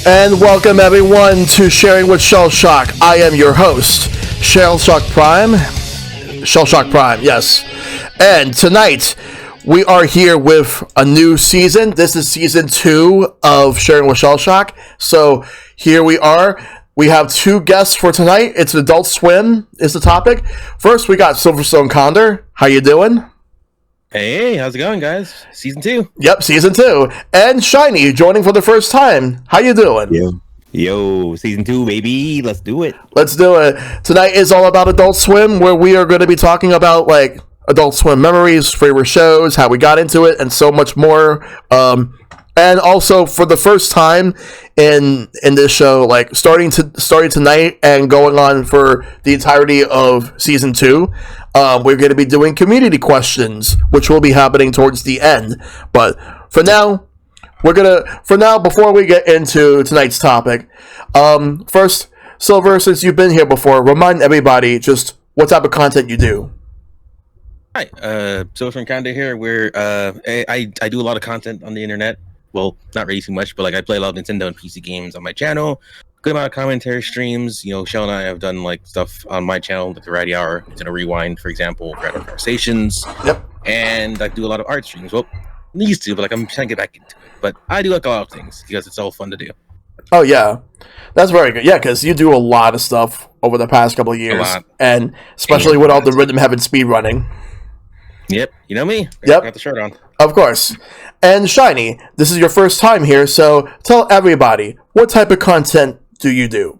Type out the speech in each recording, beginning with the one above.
And welcome everyone to Sharing with Shellshock. I am your host, ShellshockPrime. ShellshockPrime, yes. And tonight, we are here with a new season. This is season 2 of Sharing with Shellshock. So here we are. We have 2 guests for tonight. It's Adult Swim is the topic. First, we got Sylverstone Khandr. How you doing? Hey, how's it going, guys? Season 2. Yep, season 2. And Shiny joining for the first time. How you doing? Yo, season 2, baby. Let's do it. Let's do it. Tonight is all about Adult Swim, where we are going to be talking about like Adult Swim memories, favorite shows, how we got into it, and so much more. And also for the first time in this show, like starting tonight and going on for the entirety of season 2, we're going to be doing community questions, which will be happening towards the end. But for now, before we get into tonight's topic, first, Silver, since you've been here before, remind everybody just what type of content you do. Hi, Sylverstone Khandr here. Where I do a lot of content on the internet. Well, not really too much, but like I play a lot of Nintendo and PC games on my channel. Good amount of commentary streams. You know, Shell and I have done like stuff on my channel, like the Variety Hour, Nintendo Rewind, for example, Random Conversations. Yep. And I do a lot of art streams. Well, I used to, but like I'm trying to get back into it. But I do like a lot of things because it's all fun to do. Oh yeah, that's very good. Yeah, because you do a lot of stuff over the past couple of years, and especially with all the Rhythm Heaven speed running. Yep, you know me. Yep, got the shirt on. Of course. And Shiny, this is your first time here, so tell everybody, what type of content do you do?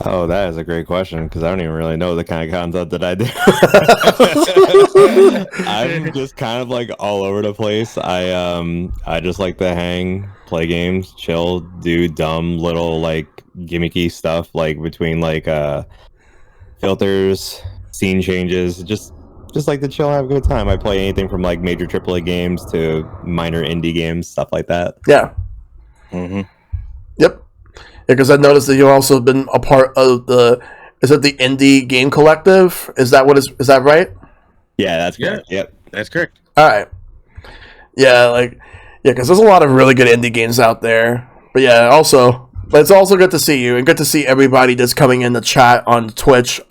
Oh, that is a great question because I don't even really know the kind of content that I do. I'm just kind of like all over the place. I just like to hang, play games, chill, do dumb little like gimmicky stuff like between like filters, scene changes, just like to chill, have a good time. I play anything from like major AAA games to minor indie games, stuff like that. Yeah. Mm-hmm. Yep. Yeah, because I noticed that you've also been a part of the Indie Game Collective? Is that right? Yeah, that's correct. Yeah. Yep. That's correct. All right. Yeah, because there's a lot of really good indie games out there. But yeah, but it's also good to see you and good to see everybody that's coming in the chat on Twitch.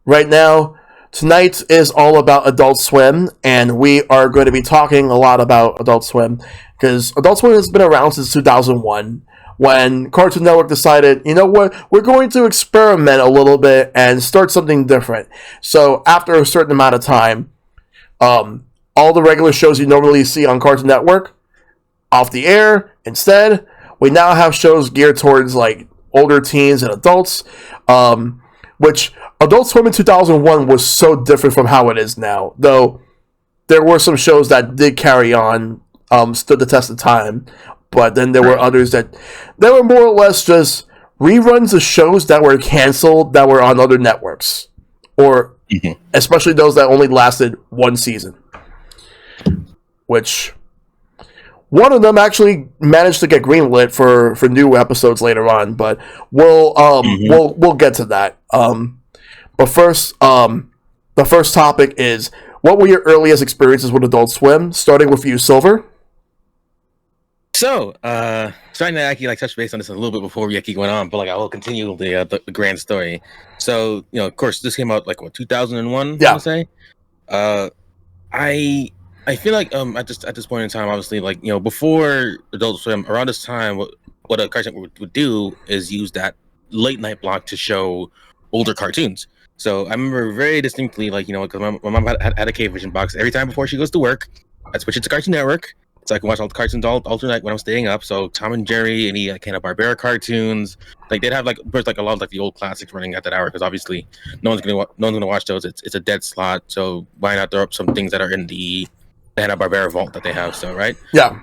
Right now, tonight is all about Adult Swim, and we are going to be talking a lot about Adult Swim, because Adult Swim has been around since 2001, when Cartoon Network decided, you know what, we're going to experiment a little bit and start something different. So after a certain amount of time, all the regular shows you normally see on Cartoon Network, off the air. Instead, we now have shows geared towards like older teens and adults, which Adult Swim in 2001 was so different from how it is now. Though there were some shows that did carry on, stood the test of time, but then there were others that they were more or less just reruns of shows that were canceled that were on other networks, or especially those that only lasted one season. Which one of them actually managed to get greenlit for new episodes later on, but we'll get to that. But first, the first topic is, what were your earliest experiences with Adult Swim? Starting with you, Silver. So, starting to actually like touch base on this a little bit before we keep going on, but like I will continue the grand story. So, you know, of course, this came out like 2001. Yeah. I would say. I feel like at this point in time, obviously, like, you know, before Adult Swim, around this time, what a cartoon would do is use that late night block to show older cartoons. So I remember very distinctly, like, you know, because my mom had a K-Vision box. Every time before she goes to work, I switch it to Cartoon Network, so I can watch all the cartoons all night when I'm staying up. So Tom and Jerry, any like Hanna-Barbera cartoons, like they'd have like a lot of like the old classics running at that hour, because obviously no one's gonna watch those. It's a dead slot. So why not throw up some things that are in the Hanna-Barbera vault that they have? So right, yeah.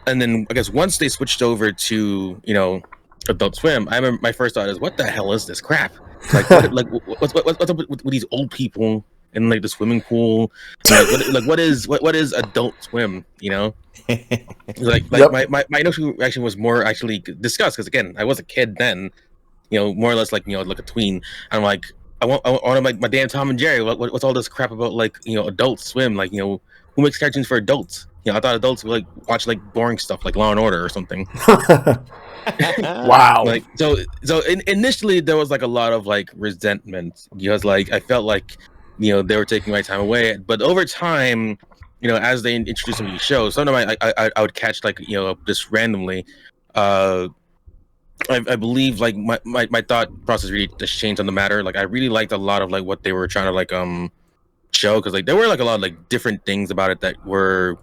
And then I guess once they switched over to, you know, Adult Swim, I remember my first thought is, what the hell is this crap? Like, what's up with these old people in like the swimming pool? What is Adult Swim? You know, Yep. my initial reaction was more actually disgust, because again, I was a kid then, you know, more or less like, you know, like a tween. I'm like, I want my damn Tom and Jerry. What's all this crap about, like, you know, Adult Swim? Like, you know, who makes cartoons for adults? I thought adults would like watch like boring stuff like Law and Order or something. Wow. Like initially there was like a lot of like resentment because like I felt like they were taking my time away, but over time, as they introduced some of these shows, sometimes I would catch like just randomly. I believe like my thought process really just changed on the matter. Like I really liked a lot of like what they were trying to like show, because like there were like a lot of like different things about it that were,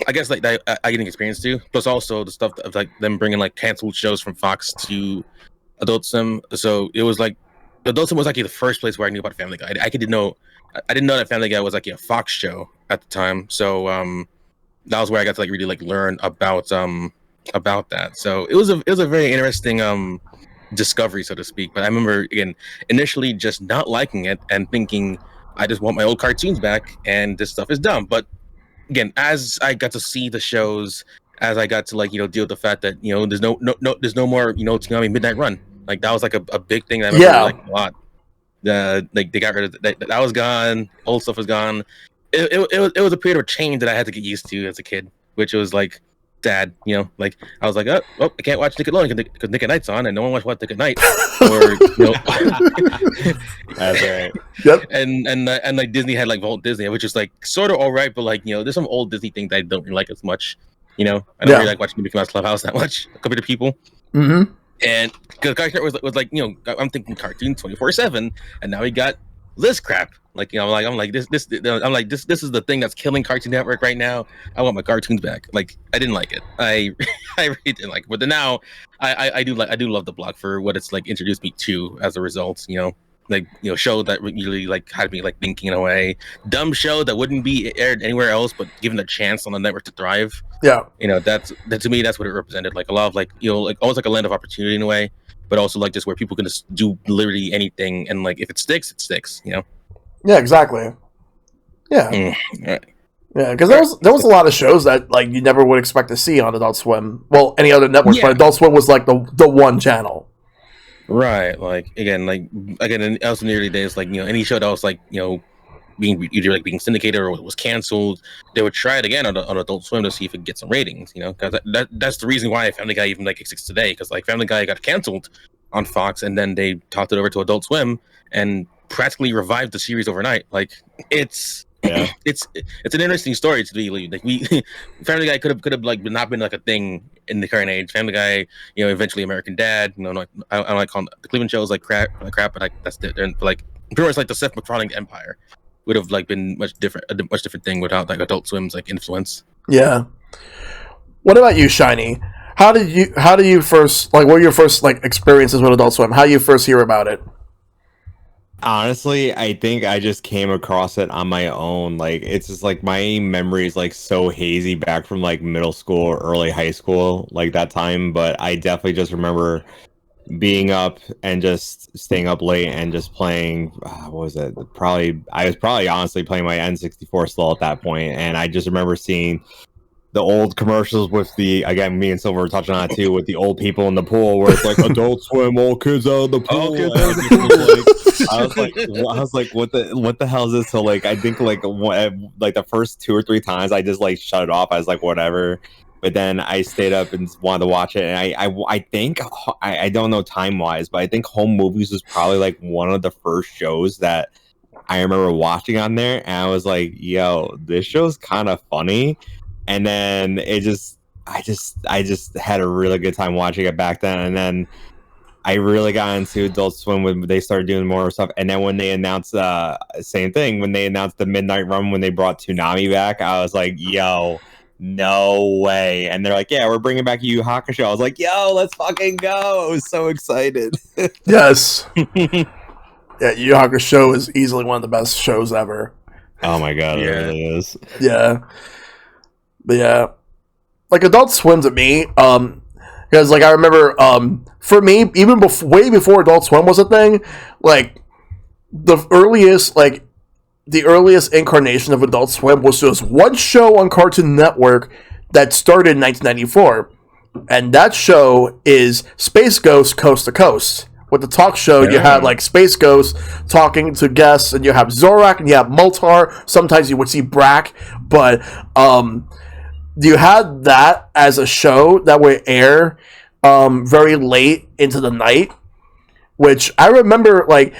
I guess, like that I getting experience to. Plus also the stuff of like them bringing like canceled shows from Fox to Adult Swim. So it was like Adult Swim was like the first place where I knew about Family Guy. I didn't know that Family Guy was like a Fox show at the time. So that was where I got to like really like learn about that. So it was a very interesting discovery, so to speak. But I remember again initially just not liking it and thinking I just want my old cartoons back and this stuff is dumb. But again, as I got to see the shows, as I got to like deal with the fact that there's no more Toonami Midnight Run. Like that was like a big thing that I really liked a lot. Like they got rid of that was gone. Old stuff was gone. It was a period of change that I had to get used to as a kid, which was like sad. Like I was like, oh, I can't watch Nickelodeon because Nick at Night's on, and no one watched Nick at Night. Or That's right. Yep. And like Disney had like Walt Disney, which is like sort of all right, but like there's some old Disney things that I don't really like as much. I don't really like watching Mickey Mouse Clubhouse that much compared to people. Mm-hmm. And because Cartoon Network was like I'm thinking cartoon 24/7, and now we got this crap. Like I'm like this is the thing that's killing Cartoon Network right now. I want my cartoons back. Like I didn't like it. I really didn't like it. But then now I do love the block for what it's like introduced me to as a result. Like show that really like had me like thinking in a way. Dumb show that wouldn't be aired anywhere else, but given a chance on the network to thrive. Yeah. That to me that's what it represented. Like a lot of like like almost like a land of opportunity in a way, but also like just where people can just do literally anything, and like if it sticks, it sticks. Yeah, exactly. Yeah. Right. Yeah, because there was a lot of shows that like you never would expect to see on Adult Swim. Well, any other network, but Adult Swim was like the one channel. Right. Like again, also in the early days, like any show that was like being either like being syndicated or was canceled, they would try it again on Adult Swim to see if it gets some ratings. Because that's the reason why Family Guy even like exists today. Because like Family Guy got canceled on Fox, and then they tossed it over to Adult Swim and practically revived the series overnight. Like it's an interesting story to be like Family Guy could have like not been like a thing in the current age. Family Guy, eventually American Dad. I don't like calling the Cleveland shows like crap, but like that's different. But like pretty much like the Seth MacFarlane Empire would have like been a much different thing without like Adult Swim's like influence. Yeah. What about you, Shiny? How did you first like? What were your first like experiences with Adult Swim? How did you first hear about it? Honestly, I think I just came across it on my own. Like, it's just like my memory is like so hazy back from like middle school or early high school, like that time. But I definitely just remember being up and just staying up late and just playing. What was it? I was probably honestly playing my N64 still at that point, and I just remember seeing the old commercials with again, me and Silver were touching on it too, with the old people in the pool where it's like Adult Swim, all kids out of the pool. I was like, what the hell is this? So like, I think like the first 2 or 3 times I just like shut it off. I was like, whatever. But then I stayed up and wanted to watch it. And I think, I don't know time wise, but I think Home Movies was probably like one of the first shows that I remember watching on there. And I was like, yo, this show's kind of funny. And then I just had a really good time watching it back then. And then I really got into Adult Swim when they started doing more stuff. And then when they announced same thing, when they announced the Midnight Run, when they brought Toonami back, I was like, yo, no way. And they're like, yeah, we're bringing back Yu Yu Hakusho. I was like, yo, let's fucking go. I was so excited. Yes. Yeah, Yu Yu Hakusho is easily one of the best shows ever. Oh my god, it really is. Yeah. But yeah, like Adult Swim to me, because like I remember, for me, even way before Adult Swim was a thing, like the earliest incarnation of Adult Swim was just one show on Cartoon Network that started in 1994, and that show is Space Ghost Coast to Coast. With the talk show, you had like Space Ghost talking to guests, and you have Zorak and you have Moltar. Sometimes you would see Brack, but you had that as a show that would air very late into the night, which I remember, like,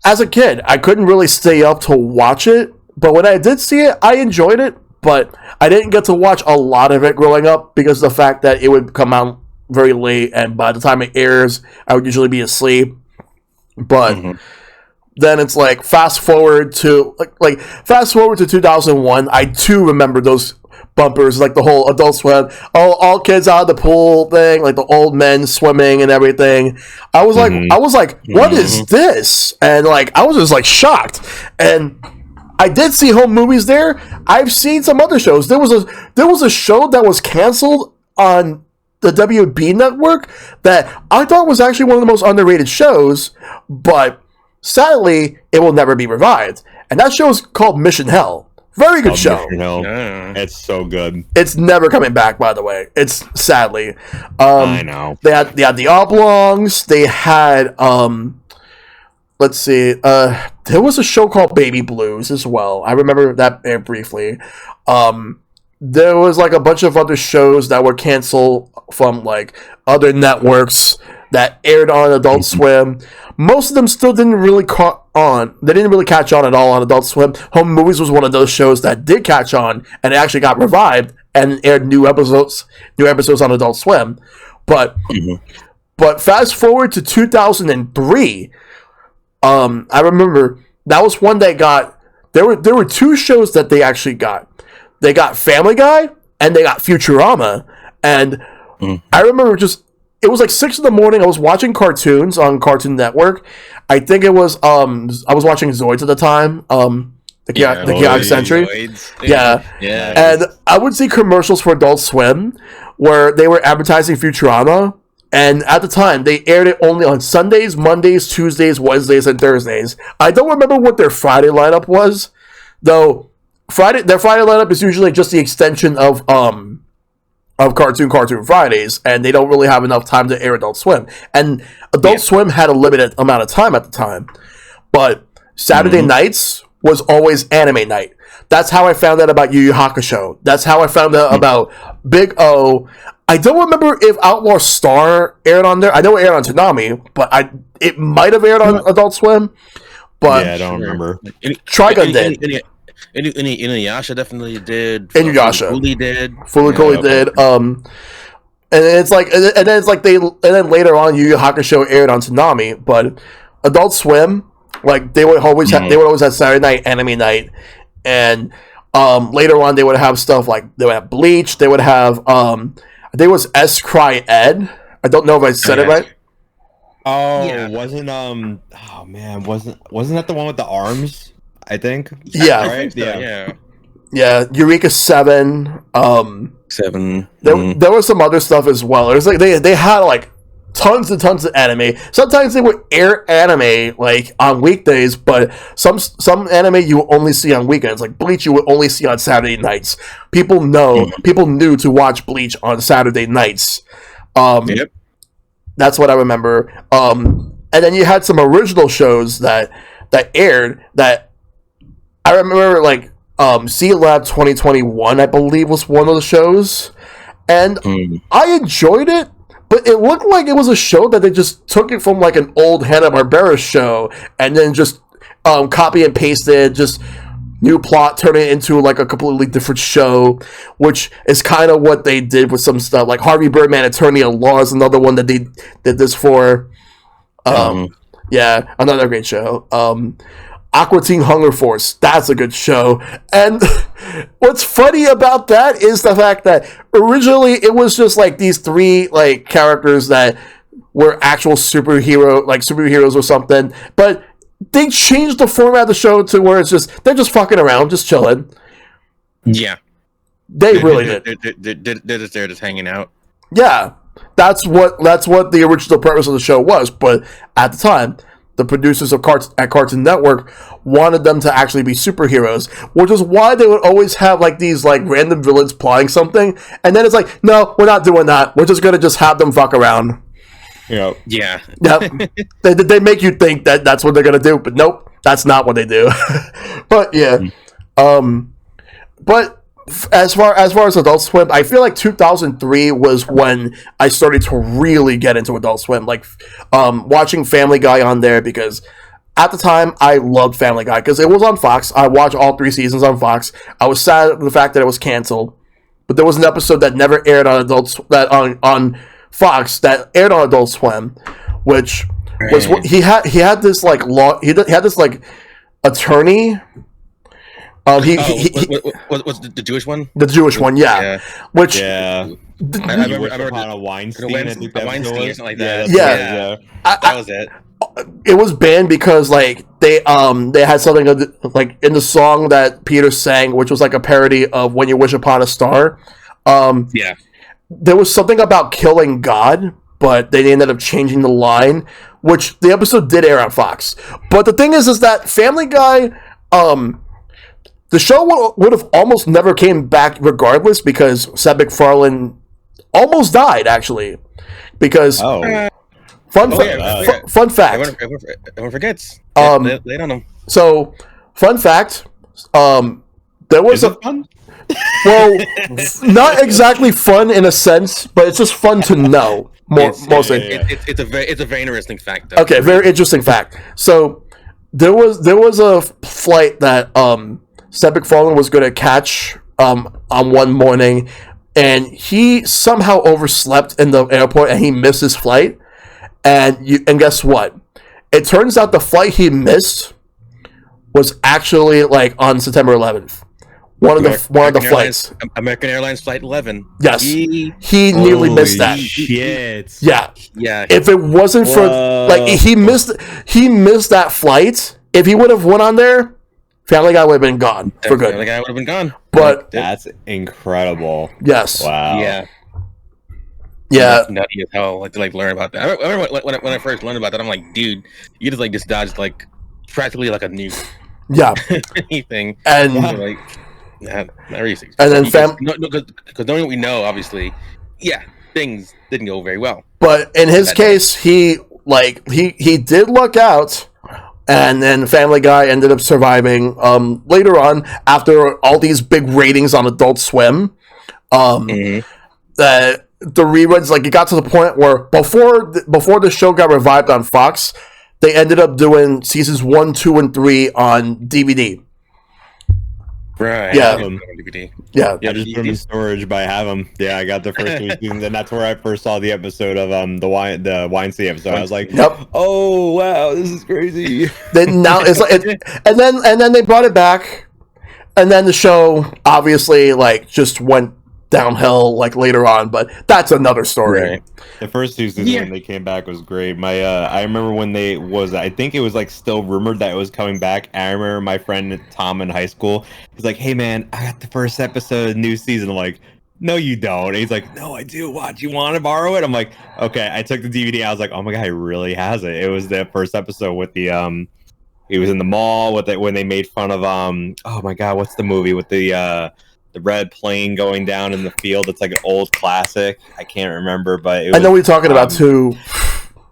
as a kid, I couldn't really stay up to watch it, but when I did see it, I enjoyed it, but I didn't get to watch a lot of it growing up because of the fact that it would come out very late, and by the time it airs, I would usually be asleep. But then it's like fast forward to 2001. I too remember those bumpers, like the whole Adult Swim, all kids out of the pool thing, like the old men swimming and everything. I was like, what is this? And like, I was just like shocked. And I did see home movies there. I've seen some other shows. There was a show that was canceled on the WB network that I thought was actually one of the most underrated shows, but sadly, it will never be revived. And that show is called Mission Hell. Very good show. It's so good. It's never coming back, by the way. It's sadly. I know. They had the Oblongs. They had let's see. There was a show called Baby Blues as well. I remember that briefly. There was like a bunch of other shows that were canceled from like other networks that aired on Adult Swim. Most of them still didn't really caught on. They didn't really catch on at all on Adult Swim. Home Movies was one of those shows that did catch on, and it actually got revived and aired new episodes on Adult Swim. But fast forward to 2003, I remember that was one they got. There were two shows that they actually got. They got Family Guy and they got Futurama, and I remember it was like 6 a.m. I was watching cartoons on Cartoon Network. I think it was I was watching Zoids at the time. The Chaotic Century. Yeah. And I would see commercials for Adult Swim where they were advertising Futurama. And at the time, they aired it only on Sundays, Mondays, Tuesdays, Wednesdays, and Thursdays. I don't remember what their Friday lineup was, though. Their Friday lineup is usually just the extension of Cartoon Fridays, and they don't really have enough time to air Adult Swim. And Adult Swim had a limited amount of time at the time, but Saturday nights was always anime night. That's how I found out about Yu Yu Hakusho. That's how I found out about Big O. I don't remember if Outlaw Star aired on there. I know it aired on Toonami, but it might have aired on Adult Swim. But yeah, I don't remember. Trigun did. Inuyasha definitely did. Inuyasha. Fooly did. Fooly did. And it's like, and then later on, Yu Yu Hakusho aired on Toonami. But Adult Swim, like they would always have Saturday night, anime night, and later on they would have stuff like they would have Bleach. They would have there was S Cry Ed. I don't know if I said it right. Oh, yeah. Wasn't that the one with the arms? I think. Yeah. Right? So, yeah. Eureka 7. 7. There was some other stuff as well. It was like they had like tons and tons of anime. Sometimes they would air anime like on weekdays, but some anime you would only see on weekends. Like Bleach, you would only see on Saturday nights. People knew to watch Bleach on Saturday nights. Yep. That's what I remember. And then you had some original shows that aired that I remember, like C Lab 2021, I believe, was one of the shows, and I enjoyed it. But it looked like it was a show that they just took it from like an old Hanna-Barbera show and then just copy and pasted, just new plot, turn it into like a completely different show, which is kind of what they did with some stuff. Like Harvey Birdman, Attorney at Law is another one that they did this for. Yeah, another great show. Aqua Teen Hunger Force, that's a good show. And what's funny about that is the fact that originally it was just like these three like characters that were actual superheroes or something, but they changed the format of the show to where it's just they're just fucking around, just chilling. Yeah, they really did. They're just there, just hanging out. Yeah, that's what the original purpose of the show was. But at the time, the producers at Cartoon Network wanted them to actually be superheroes, which is why they would always have like these like random villains plotting something, and then it's like, no, we're not doing that. We're just gonna just have them fuck around. Yep. Yeah. Yep. They make you think that that's what they're gonna do, but nope, that's not what they do. But yeah, but as Adult Swim, I feel like 2003 was when I started to really get into Adult Swim, like watching Family Guy on there, because at the time I loved Family Guy because it was on Fox. I watched all 3 seasons on Fox. I was sad at the fact that it was canceled, but there was an episode that never aired on on Fox that aired on Adult Swim, which was he had this like law. He had this like attorney. What's the Jewish one? The Jewish one, yeah. Which I remember on a Weinstein, Weinstein or something like that. Yeah. That was it. It was banned because like they had something like in the song that Peter sang, which was like a parody of "When You Wish Upon a Star." There was something about killing God, but they ended up changing the line, which the episode did air on Fox. But the thing is that Family Guy, the show would have almost never came back regardless, because Seth MacFarlane almost died, actually. Because fun fact. Everyone forgets. They don't know. So, fun fact. There was fun? Well, not exactly fun in a sense, but it's just fun to know. Mostly, it's a very interesting fact, though. Okay, very interesting fact. So, there was a flight that Seth MacFarlane was going to catch on one morning, and he somehow overslept in the airport and he missed his flight. And guess what? It turns out the flight he missed was actually like on September 11th. One of the flights. American Airlines Flight 11. Yes, he nearly missed that. Shit. Yeah. Yeah. If it wasn't for like he missed that flight, if he would have went on there, Family Guy would have been gone for good. Family Guy would have been gone. But that's incredible. Yes. Wow. Yeah. Nutty as hell. Like to learn about that. I remember when I first learned about that, I'm like, dude, you just dodged like practically like a nuke. Yeah. Anything. And like, not really. And then because knowing what we know, obviously, things didn't go very well. But in his case, he did luck out. And then Family Guy ended up surviving later on after all these big ratings on Adult Swim. The reruns, like, it got to the point where before the show got revived on Fox, they ended up doing seasons 1, 2, and 3 on DVD. Right. Yeah. DVD. Yeah. I just put them in storage, but I have them. Yeah, I got the first 2 seasons, and that's where I first saw the episode of the Weinstein episode. I was like, yep. Oh wow, this is crazy. Then now it's like, and then they brought it back, and then the show obviously like just went downhill like later on, but that's another story. Right. The first 2 seasons when they came back was great. I remember when I think it was like still rumored that it was coming back. I remember my friend Tom in high school. He's like, "Hey man, I got the first episode of the new season." I'm like, "No, you don't." And he's like, "No, I do. What? You want to borrow it?" I'm like, "Okay." I took the DVD. I was like, "Oh my god, he really has it." It was the first episode with the He was in the mall with it when they made fun of oh my god, what's the movie with the red plane going down in the field? It's like an old classic. I can't remember, but I know what you're talking about too.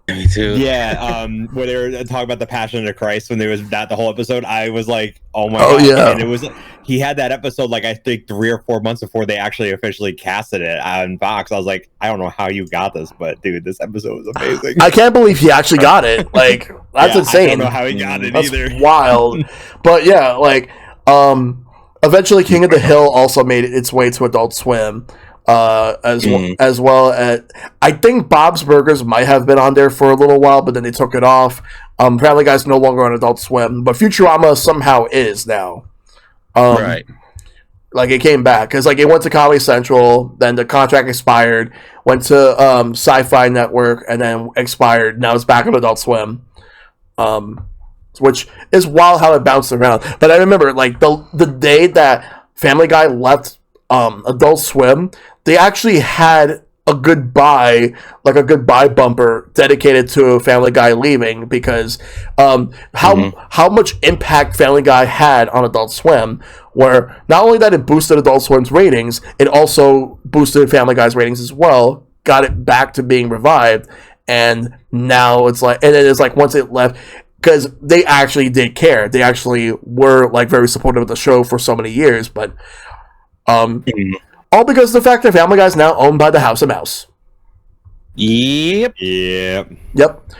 Me too. Yeah, where they were talking about the Passion of Christ when there was that the whole episode. I was like, oh my god! Yeah. And it was he had that episode like I think 3 or 4 months before they actually officially casted it on Fox. I was like, I don't know how you got this, but dude, this episode was amazing. I can't believe he actually got it. Like that's insane. I don't know how he got it that's either. Wild, but yeah, like eventually, King of the Hill also made its way to Adult Swim, as well as I think Bob's Burgers might have been on there for a little while, but then they took it off. Family Guy's no longer on Adult Swim, but Futurama somehow is now. Right. Like it came back because like it went to Comedy Central, then the contract expired, went to Sci-Fi Network, and then expired. Now it's back on Adult Swim. Which is wild how it bounced around. But I remember, like, the day that Family Guy left Adult Swim, they actually had a goodbye bumper dedicated to Family Guy leaving because how much impact Family Guy had on Adult Swim, where not only that it boosted Adult Swim's ratings, it also boosted Family Guy's ratings as well, got it back to being revived, and now it's like, and it is like once it left, because they actually did care. They actually were like very supportive of the show for so many years. But All because of the fact that Family Guy is now owned by the House of Mouse. Yep. Yep.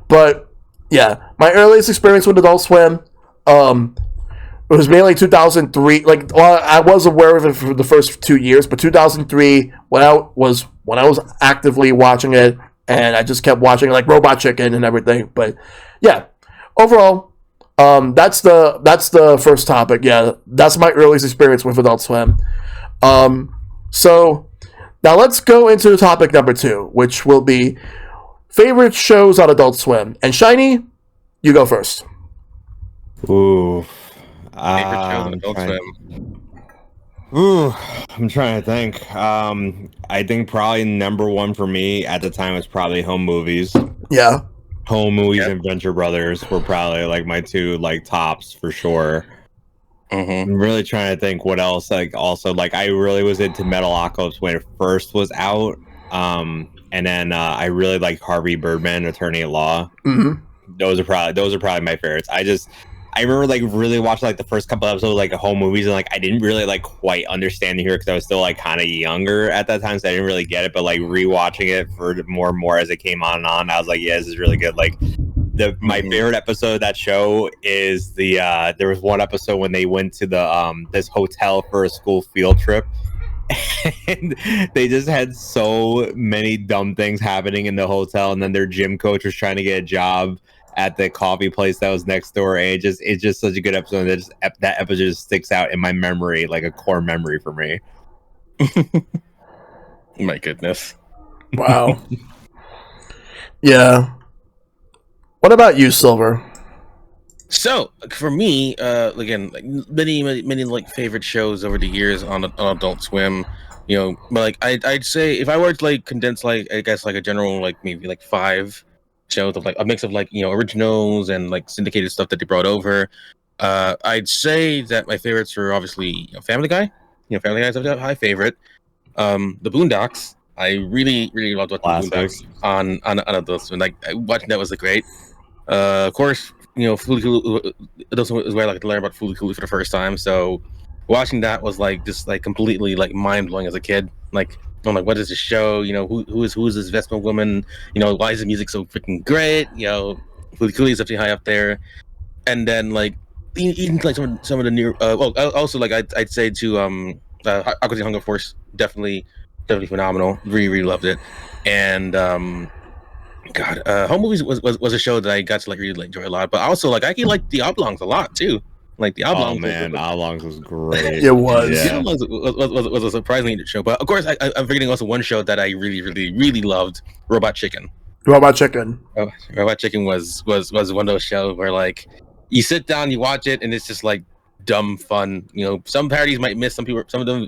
But yeah, my earliest experience with Adult Swim, it was mainly 2003. Like, well, I was aware of it for the first 2 years, but 2003 when I was actively watching it, and I just kept watching like Robot Chicken and everything. But yeah, overall, that's the first topic. Yeah, that's my earliest experience with Adult Swim. So now let's go into topic number 2, which will be favorite shows on Adult Swim. And Shiny, you go first. Ooh. Favorite shows on Adult Swim. Ooh, I'm trying to think. I think probably number one for me at the time was probably home movies. Yeah. Home movies and Venture Brothers were probably like my two like tops for sure. I'm really trying to think what else. Like also like I really was into Metalocalypse when it first was out. And then I really like Harvey Birdman, Attorney at Law. Those are probably my favorites. I remember like really watching like the first couple episodes of like home movies, and like I didn't really like quite understand it here because I was still like kind of younger at that time, so I didn't really get it. But like rewatching it for more and more as it came on and on, I was like, yeah, this is really good. Like my favorite episode of that show is the there was one episode when they went to the this hotel for a school field trip. And they just had so many dumb things happening in the hotel, and then their gym coach was trying to get a job at the coffee place that was next door. And it's just such a good episode. That episode just sticks out in my memory, like a core memory for me. My goodness. Wow. Yeah. What about you, Silver? So for me, again, like many like favorite shows over the years on Adult Swim. You know, but like I'd say if I were to like condense like I guess like a general like maybe like 5 shows of like a mix of like originals and like syndicated stuff that they brought over, I'd say that my favorites are obviously Family Guy. Family Guy is a high favorite. The Boondocks. I really loved watching the Boondocks on Adult Swim. Like watching that was great. Of course, Fooly Cooly. This was where I like to learn about Fooly Cooly for the first time. So watching that was like just like completely like mind blowing as a kid. Like I'm like, what is this show? Who is this Vespa woman? Why is the music so freaking great? Fooly Cooly is definitely high up there. And then like even like some of the new. Also like I'd say to Aqua Teen Hunger Force definitely phenomenal. Really loved it. And God, Home Movies was a show that I got to like really enjoy a lot, but also like I actually like The Oblongs a lot too. Like The Oblongs. Oh man, Oblongs was great. It was. Yeah. The Oblongs was a surprisingly good show, but of course I'm forgetting also one show that I really loved: Robot Chicken. Robot Chicken. Robot Chicken was one of those shows where like you sit down, you watch it, and it's just like dumb fun. Some parodies might miss some people. Some of them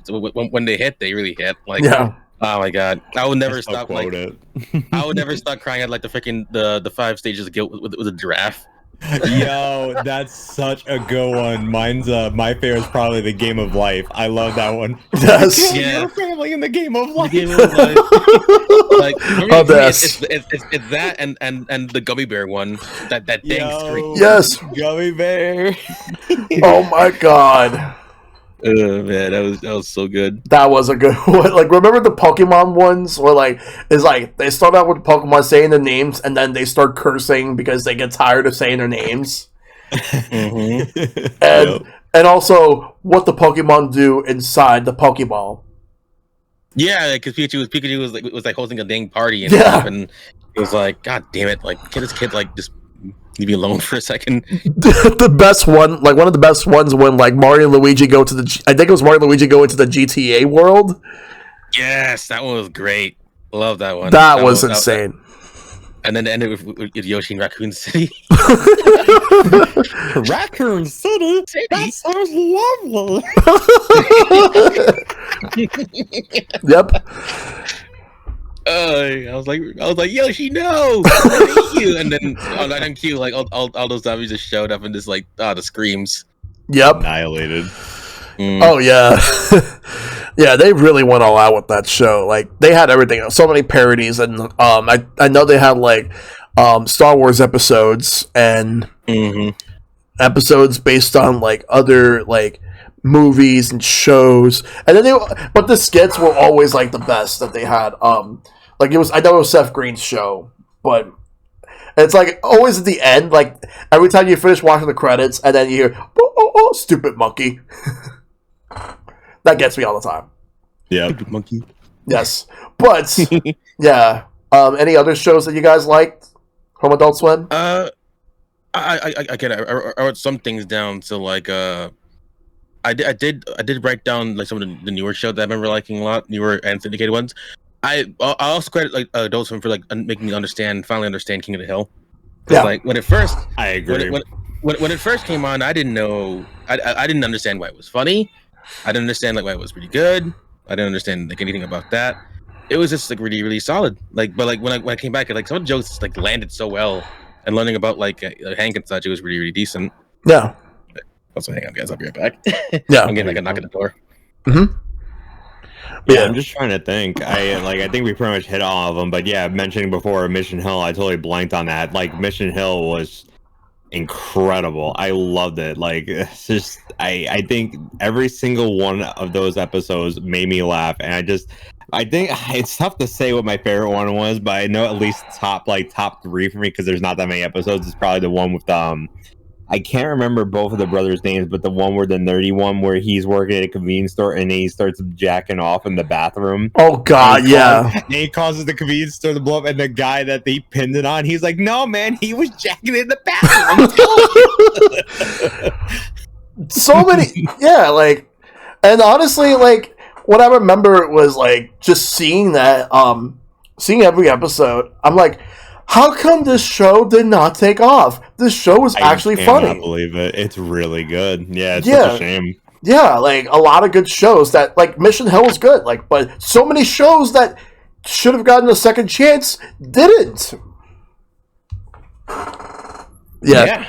when they hit, they really hit. Like yeah. Oh my god! I would never stop like I would never stop crying at like the 5 stages of guilt with a giraffe. Yo, that's such a good one. Mine's my favorite is probably the Game of Life. I love that one. Yes. Yeah. Your family in the Game of Life. The Game of Life. Like it's that and the Gummy Bear one. That dang scream. Yes. Gummy Bear. Oh my god. Oh man, that was so good. That was a good one. Like, remember the Pokemon ones where like it's like they start out with Pokemon saying their names and then they start cursing because they get tired of saying their names. And also what the Pokemon do inside the Pokeball. Yeah, because Pikachu was like hosting a dang party and Yeah. stuff, and it was like, God damn it! Like, can this kid like just leave me alone for a second? The best one, like one of the best ones, when like Mario and Luigi go to the, I think it was Mario and Luigi go into the GTA world. Yes, that one was great. Love that one. That was insane. And then it ended with Yoshi in Raccoon City. Raccoon City? That sounds lovely. Yep. I was like, Yoshi, no! I hate you. And then on cue, like all those zombies just showed up and just like the screams. Yep. Annihilated. Oh yeah. Yeah, they really went all out with that show. Like they had everything, so many parodies, and I know they had like Star Wars episodes and episodes based on like other like movies and shows, and then but the skits were always like the best that they had. Like I know it was Seth Green's show, but it's like always at the end, like every time you finish watching the credits, and then you hear oh stupid monkey. That gets me all the time. Yeah, Stupid monkey. Yes, but yeah. Any other shows that you guys liked from Adult Swim? I get it. I wrote some things down. So like, I did write down like some of the newer shows that I remember liking a lot, newer and syndicated ones. I also credit like Adult Swim for like making me finally understand King of the Hill. Yeah. Like when it first, I agree. When it first came on, I didn't know. I didn't understand why it was funny. I didn't understand like why it was pretty good. I didn't understand like anything about that. It was just like really, really solid. Like, but like when I came back, like some of the jokes like landed so well, and learning about like Hank and such, it was really, really decent. Yeah. Also, hang on, guys. I'll be right back. Yeah. I'm getting like a knock at the door. Mm-hmm. Yeah, I'm just trying to think. I think we pretty much hit all of them, but yeah, mentioning before Mission Hill, I totally blanked on that. Like Mission Hill was incredible. I loved it. Like it's just I think every single one of those episodes made me laugh, and I think it's tough to say what my favorite one was, but I know at least top 3 for me because there's not that many episodes. It's probably the one with I can't remember both of the brothers' names, but the one where the nerdy one where he's working at a convenience store and he starts jacking off in the bathroom. Oh God, yeah. And he causes the convenience store to blow up, and the guy that they pinned it on, he's like, "No, man, he was jacking in the bathroom." So many, yeah. Like, and honestly, like what I remember was like just seeing that, seeing every episode. I'm like, how come this show did not take off? This show was actually funny. I cannot believe it. It's really good. Yeah, it's such a shame. Yeah, like a lot of good shows that like Mission Hill was good, like, but so many shows that should have gotten a second chance didn't. Yeah.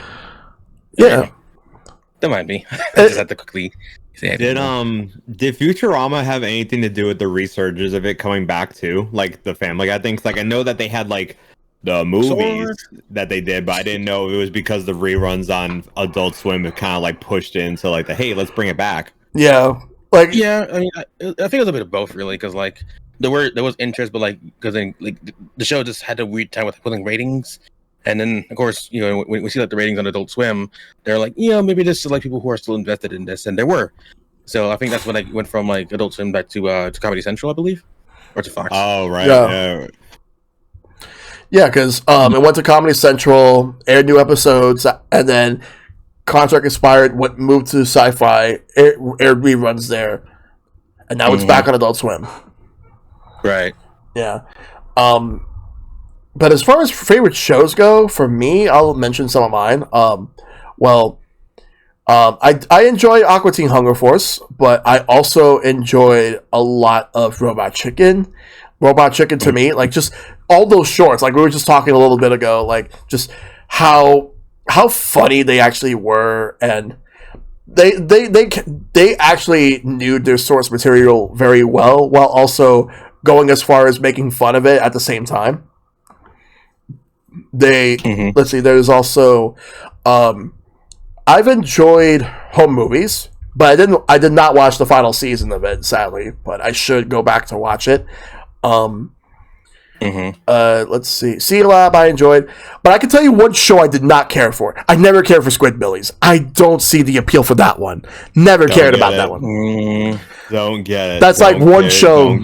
That might be. I just have to quickly say did Futurama have anything to do with the resurgence of it coming back too? Like the Family Guy things? Like I know that they had like the movies that they did, but I didn't know it was because the reruns on Adult Swim have kind of like pushed into like the hey, let's bring it back. Yeah, like I mean, I think it was a bit of both really, because like there was interest, but like because like the show just had a weird time with pulling ratings, and then of course when we see like the ratings on Adult Swim, they're like maybe this is like people who are still invested in this, and there were. So I think that's when I went from like Adult Swim back to Comedy Central, I believe, or to Fox. Oh right, yeah. Yeah, because it went to Comedy Central, aired new episodes, and then contract expired, moved to Sci-Fi, aired reruns there, and now it's back on Adult Swim. Right. Yeah. But as far as favorite shows go, for me, I'll mention some of mine. I enjoy Aqua Teen Hunger Force, but I also enjoyed a lot of Robot Chicken. Robot Chicken to me, like just all those shorts, like we were just talking a little bit ago, like just how funny they actually were, and they actually knew their source material very well, while also going as far as making fun of it at the same time. Let's see, there's also I've enjoyed Home Movies, but I did not watch the final season of it, sadly, but I should go back to watch it. Let's see. Sea Lab I enjoyed, but I can tell you one show I did not care for. I never cared for Squidbillies. I don't see the appeal for that one. Never cared about that one. Don't get it. That's like one show.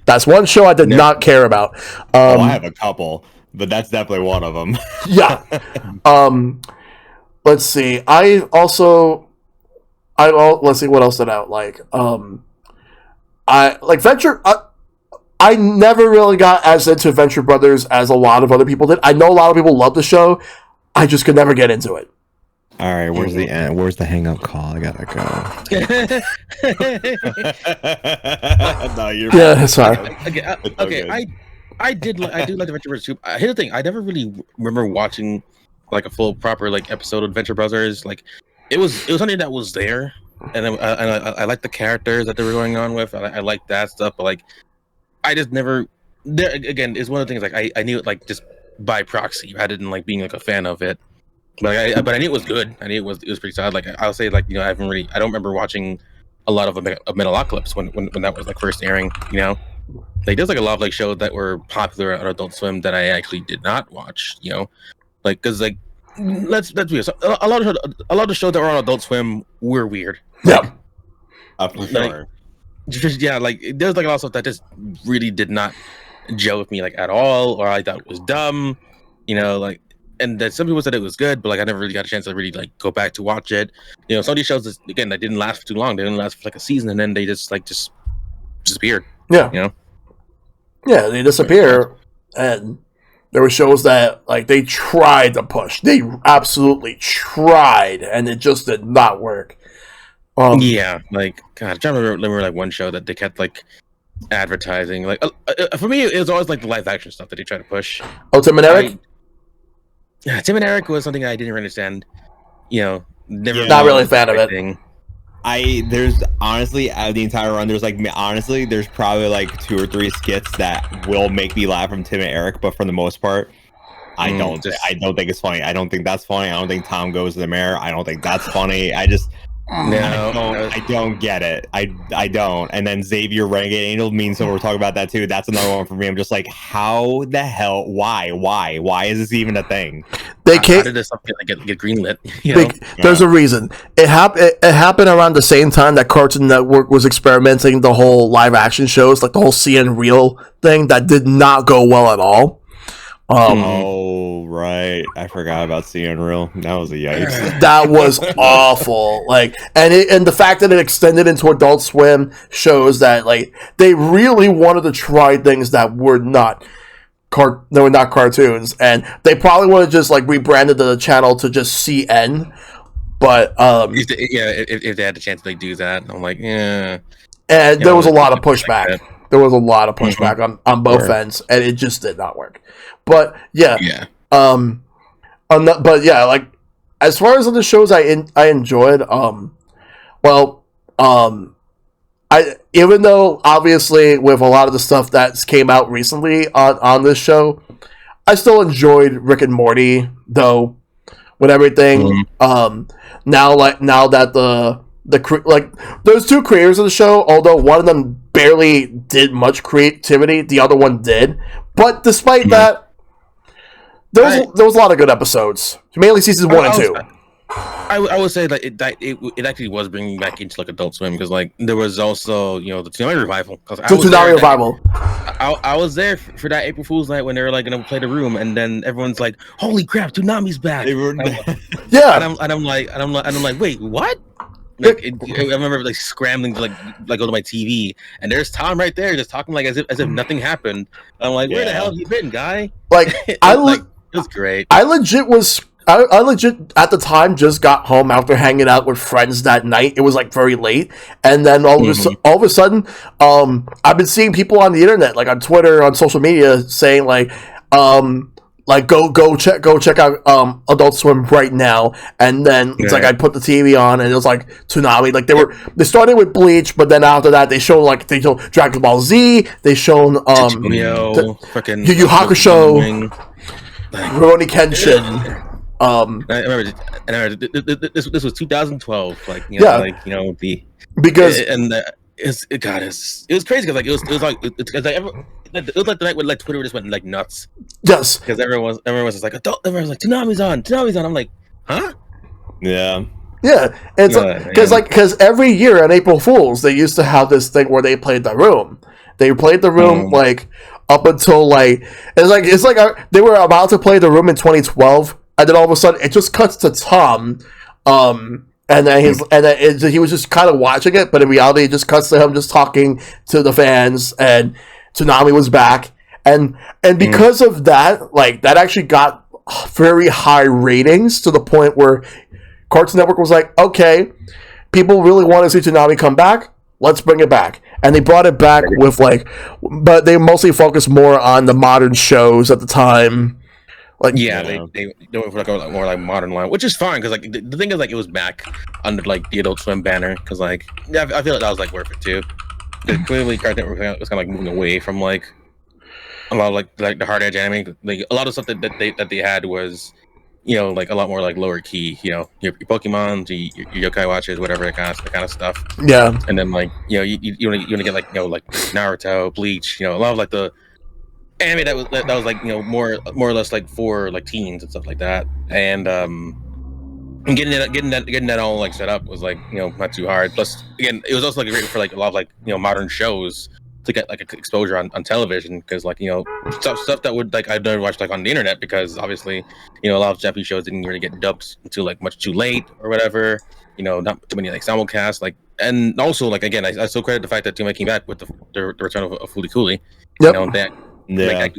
That's one show I did not care about. I have a couple, but that's definitely one of them. Yeah. Let's see. Let's see what else did I like. I like Venture. I never really got as into Venture Brothers as a lot of other people did. I know a lot of people love the show. I just could never get into it. All right, where's the end? Where's the hang up call? I gotta go. No, you're sorry. Okay, I do like the Venture Brothers too. Here's the thing: I never really remember watching like a full proper like episode of Venture Brothers. Like it was something that was there, and I liked the characters that they were going on with. I liked that stuff, but like. I just never. There again is one of the things like I knew it like just by proxy. I didn't like being like a fan of it, But I knew it was good. I knew it was pretty solid. Like I'll say, like I don't remember watching a lot of Metalocalypse when that was like first airing. Like there's like a lot of like shows that were popular on Adult Swim that I actually did not watch. Like because like let's be honest, a lot of shows that were on Adult Swim were weird. Yeah, for sure. Like there's like a lot of stuff that just really did not gel with me like at all, or I thought it was dumb. Like. And then some people said it was good, but like I never really got a chance to really like go back to watch it. Some of these shows, again, that didn't last for too long. They didn't last for like a season, and then they just disappeared. Yeah, yeah, they disappear. And there were shows that like they tried to push. They absolutely tried, and it just did not work. Yeah, like God, I try to remember like one show that they kept like advertising. Like for me, it was always like the live action stuff that they tried to push. Oh, Tim and Eric. Tim and Eric was something I didn't understand. Never. Not really a fan of it. There's honestly out of the entire run, there's there's probably like 2 or 3 skits that will make me laugh from Tim and Eric, but for the most part, I don't think it's funny. I don't think that's funny. I don't think Tom Goes to the Mayor. I don't think that's funny. I don't get it. I don't. And then Xavier Renegade Angel means so we're talking about that too. That's another one for me. I'm just like, how the hell? Why is this even a thing? How did this stuff get greenlit? There's a reason. It happened around the same time that Cartoon Network was experimenting the whole live action shows, like the whole CN Real thing that did not go well at all. Oh right, I forgot about CN Real. That was a yikes. That was awful. Like, and the fact that it extended into Adult Swim shows that like they really wanted to try things that were not cartoons, and they probably would have just like rebranded the channel to just CN. But if they had the chance to do that, I'm like, yeah. And there was a lot of pushback. There was a lot of pushback on both ends, and it just did not work. But yeah. But yeah, like as far as the shows I enjoyed, I even though obviously with a lot of the stuff that came out recently on this show, I still enjoyed Rick and Morty though with everything. Now that those 2 creators of the show, although one of them barely did much creativity, the other one did. But despite that, there was a lot of good episodes, mainly seasons 1 and 2. I would say that it actually was bringing back into like Adult Swim, because like there was also the Tsunami Revival. I was there for that April Fool's night when they were like gonna play The Room, and then everyone's like, "Holy crap, Tsunami's back!" Yeah, and I'm like, wait, what? Like I remember like scrambling to like go to my TV, and there's Tom right there just talking like as if nothing happened. I'm like, where the hell have you been, guy? Like it was great. I legit at the time just got home after hanging out with friends that night. It was like very late, and then all of a sudden, I've been seeing people on the internet, like on Twitter, on social media, saying like go check out Adult Swim right now. And then it's like I put the TV on, and it was like Toonami. Like they started with Bleach, but then after that they showed Dragon Ball Z. They shown Yu Yu Hakusho, Rurouni Kenshin. I remember this was 2012. Because it was crazy because it was like the night when like Twitter just went like nuts. Yes, because everyone was just like everyone's like Toonami's on. I'm like, huh? Yeah. Yeah, it's because every year on April Fools they used to have this thing where they played The Room. They played The Room like up until like it's like they were about to play The Room in 2012, and then all of a sudden it just cuts to Tom, and then he was just kind of watching it, but in reality it just cuts to him just talking to the fans, and Toonami was back, and because of that, like that actually got very high ratings to the point where Cartoon Network was like, okay, people really want to see Toonami come back, let's bring it back. And they brought it back with but they mostly focused more on the modern shows at the time. Like they went for like more like modern line, which is fine because like the thing is like it was back under like the Adult Swim banner because like I feel like that was like worth it too. Because clearly Cartoon Network was kind of like moving away from like a lot of like the hard edge anime. Like a lot of stuff that they had was like a lot more like lower key, your Pokemon, your Yokai watches, whatever that kind of stuff. Yeah. And then like you want to get like like Naruto, Bleach, a lot of like the anime that was like more or less like for like teens and stuff like that. And getting that all like set up was like not too hard. Plus, again, it was also like great for like a lot of like modern shows to get like exposure on television, because like stuff that would like I'd never watched like on the internet, because obviously a lot of Japanese shows didn't really get dubbed until like much too late or whatever. Not too many like simulcasts, like, and also like again I still credit the fact that Tuma came back with the return of Fooly Cooly. Yep. That like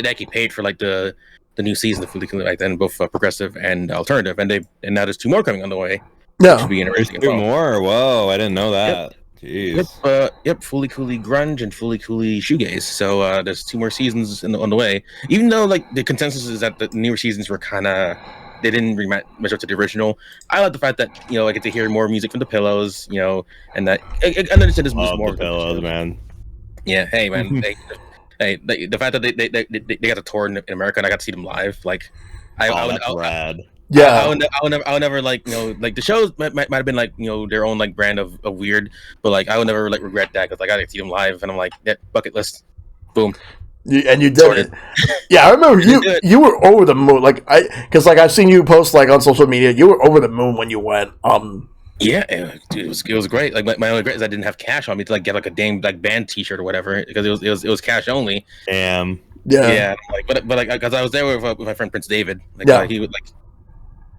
actually paid for like the new season of Fooly Cooly back then, both progressive and alternative, and now there's 2 more coming on the way. Yeah. Which should be interesting. 2 more. Whoa, I didn't know that. Jeez. Yep. Fooly Cooly Grunge and Fooly Cooly Shoegaze. So there's 2 more seasons on the way. Even though like the consensus is that the newer seasons were they didn't really match up to the original. I like the fact that I get to hear more music from the Pillows, and that I understand this was more the Pillows, man. Yeah. Hey, man. Hey, the fact that they got to tour in America and I got to see them live, like, that's rad. Yeah, I would never like like the shows might have been like their own like brand of weird, but like I would never like regret that, because like I got to see them live and I'm like, yeah, bucket list, boom. And you did it. Yeah, I remember you were over the moon. Like because like I've seen you post like on social media. You were over the moon when you went. Yeah, dude, it was great. Like my only regret is I didn't have cash on me to like get like a dang like band T-shirt or whatever, because it was cash only. Damn. Yeah. Like, but like because I was there with my friend Prince David. Like, yeah. He would like.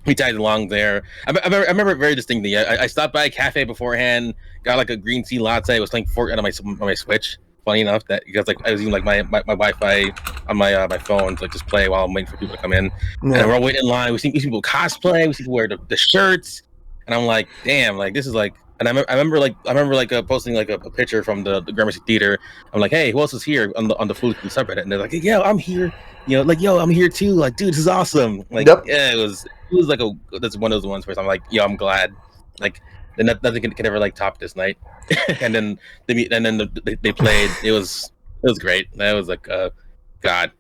We tagged along there. I remember it very distinctly. I stopped by a cafe beforehand, got like a green tea latte. Was playing Fortnite on my Switch. Funny enough, that because like I was using like my Wi-Fi on my phone to like just play while I'm waiting for people to come in. Yeah. And we're all waiting in line. We see people cosplay. We see people wear the shirts. And I'm like, damn, like this is like. And I remember posting like a picture from the Gramercy Theater. I'm like, hey, who else is here on the Fooly Cooly subreddit? And they're like, yeah, I'm here. Like, yo, I'm here too. Like, dude, this is awesome. Like, yep. Yeah, it was like that's one of those ones where I'm like, yo, I'm glad. Like, nothing can ever like top this night. And then they played. It was great. That was like, God,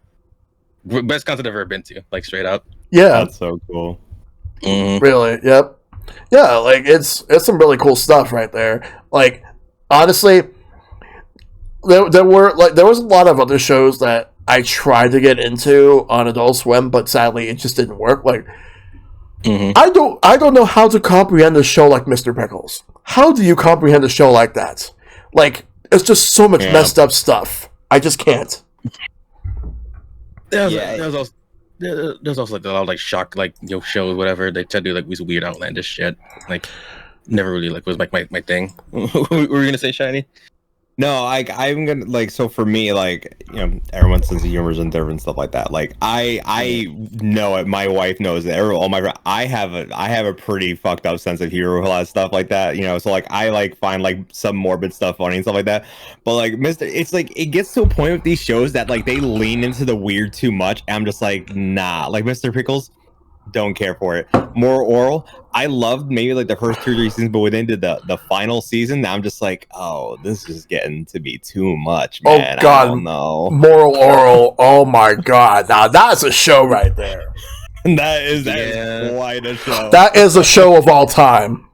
best concert I've ever been to. Like, straight up. Yeah, that's so cool. Mm-hmm. Really, yep. Yeah, like it's some really cool stuff right there. Like, honestly, there was a lot of other shows that I tried to get into on Adult Swim, but sadly it just didn't work. Like, I don't know how to comprehend a show like Mr. Pickles. How do you comprehend a show like that? Like, it's just so much messed up stuff. I just can't. There's also like a lot of like shock like shows, whatever. They tend to do like these weird outlandish shit. Like, never really like was like my thing. What were you gonna say, Shiny? No, I'm gonna like, so for me, like, everyone's sense of humor is different and stuff like that. Like I know it. My wife knows it. I have a pretty fucked up sense of humor with a lot of stuff like that. So like I like find like some morbid stuff funny and stuff like that. But like it's like it gets to a point with these shows that like they lean into the weird too much. And I'm just like, nah. Like Mr. Pickles, don't care for it. More oral. I loved maybe like the first 2 or 3 seasons, but within the final season, I'm just like, oh, this is getting to be too much, man. Oh God, I don't know. Moral Oral. Oh my God, now that's a show right there. that is quite a show. That is a show of all time.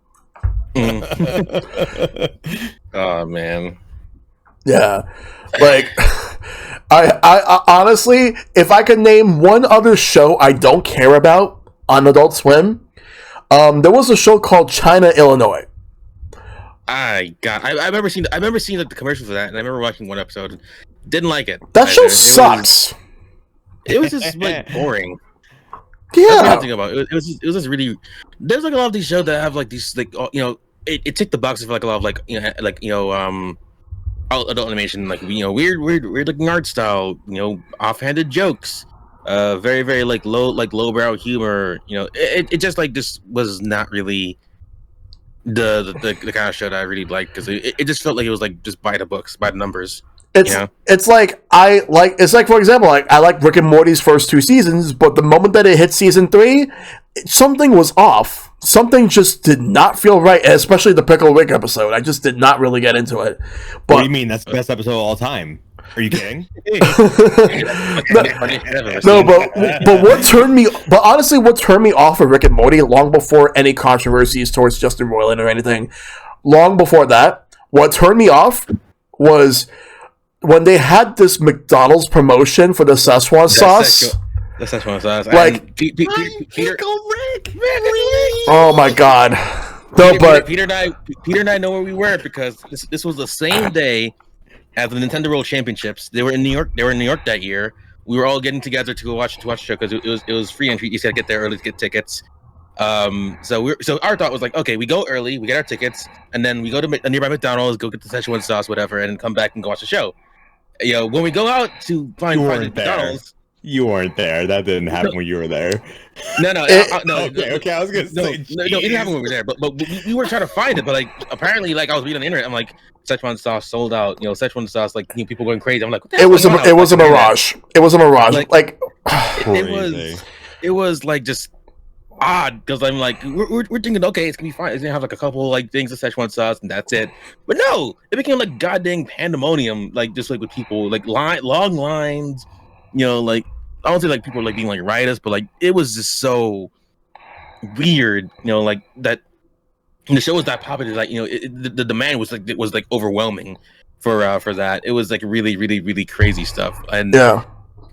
Oh man. Yeah, like I honestly, if I could name one other show I don't care about on Adult Swim, there was a show called China, Illinois. I remember seeing like the commercials for that, and I remember watching one episode. Didn't like it. That show sucks. It was just like boring. Yeah. That's the thing about it. It was just really. There's like a lot of these shows that have like these like it ticked the boxes for like a lot of like adult animation, like weird looking art style, offhanded jokes, very very like lowbrow humor. It just like this was not really the kind of show that I really liked, because it just felt like it was like just by the books, by the numbers. It's like for example, like I like Rick and Morty's first 2 seasons, but the moment that it hit season 3, something was off. Something just did not feel right, especially the Pickle Rick episode. I just did not really get into it. But what do you mean? That's the best episode of all time. Are you kidding? No, but what turned me, but honestly, what turned me off of Rick and Morty long before any controversies towards Justin Roiland or anything, long before that, what turned me off was when they had this McDonald's promotion for the Szechuan sauce. The Szechuan sauce. Like, Peter, oh my god. No, but Peter and I know where we were because this was the same day as the Nintendo World Championships. They were in New York. They were in New York that year. We were all getting together to watch the show because it was free entry. You just got to get there early to get tickets. So our thought was like, okay, we go early, we get our tickets, and then we go to a nearby McDonald's, go get the Szechuan sauce, whatever, and come back and go watch the show. When we go out to find McDonald's. You weren't there. That didn't happen when you were there. No. Okay. I was gonna say no. It didn't happen when we were there. But we were trying to find it. But like apparently, like I was reading on the internet, I'm like Szechuan sauce sold out. Szechuan sauce, like people going crazy. I'm like, what the it was a mirage. It was a mirage. Like it was like just odd because I'm like we're thinking okay, it's gonna be fine. It's gonna have like a couple like things of Szechuan sauce and that's it. But no, it became like goddamn pandemonium. Like just like with people like long lines. Like I don't say like people like being like riotous, but like it was just so weird. Like that. And the show was that popular. Like the demand was like overwhelming for that. It was like really really really crazy stuff. And yeah.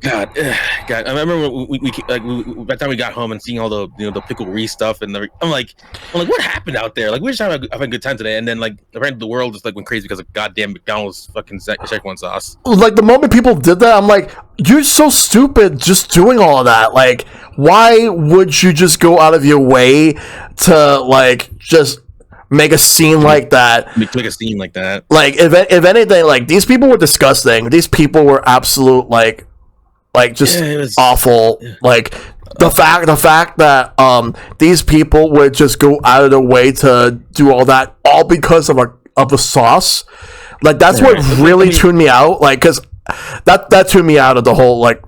God, I remember we by the time we got home and seeing all the the pickle Reese stuff and I'm like what happened out there? Like we were just having a good time today, and then like apparently the world just like went crazy because of goddamn McDonald's fucking Szechuan sauce. Like the moment people did that, I'm like, you're so stupid just doing all of that. Like, why would you just go out of your way to like just make a scene like that? Make a scene like that. Like if anything, like these people were disgusting. These people were absolute like just awful. Like the fact that these people would just go out of their way to do all that all because of the sauce. Like that's what really tuned me out. Like because that tuned me out of the whole like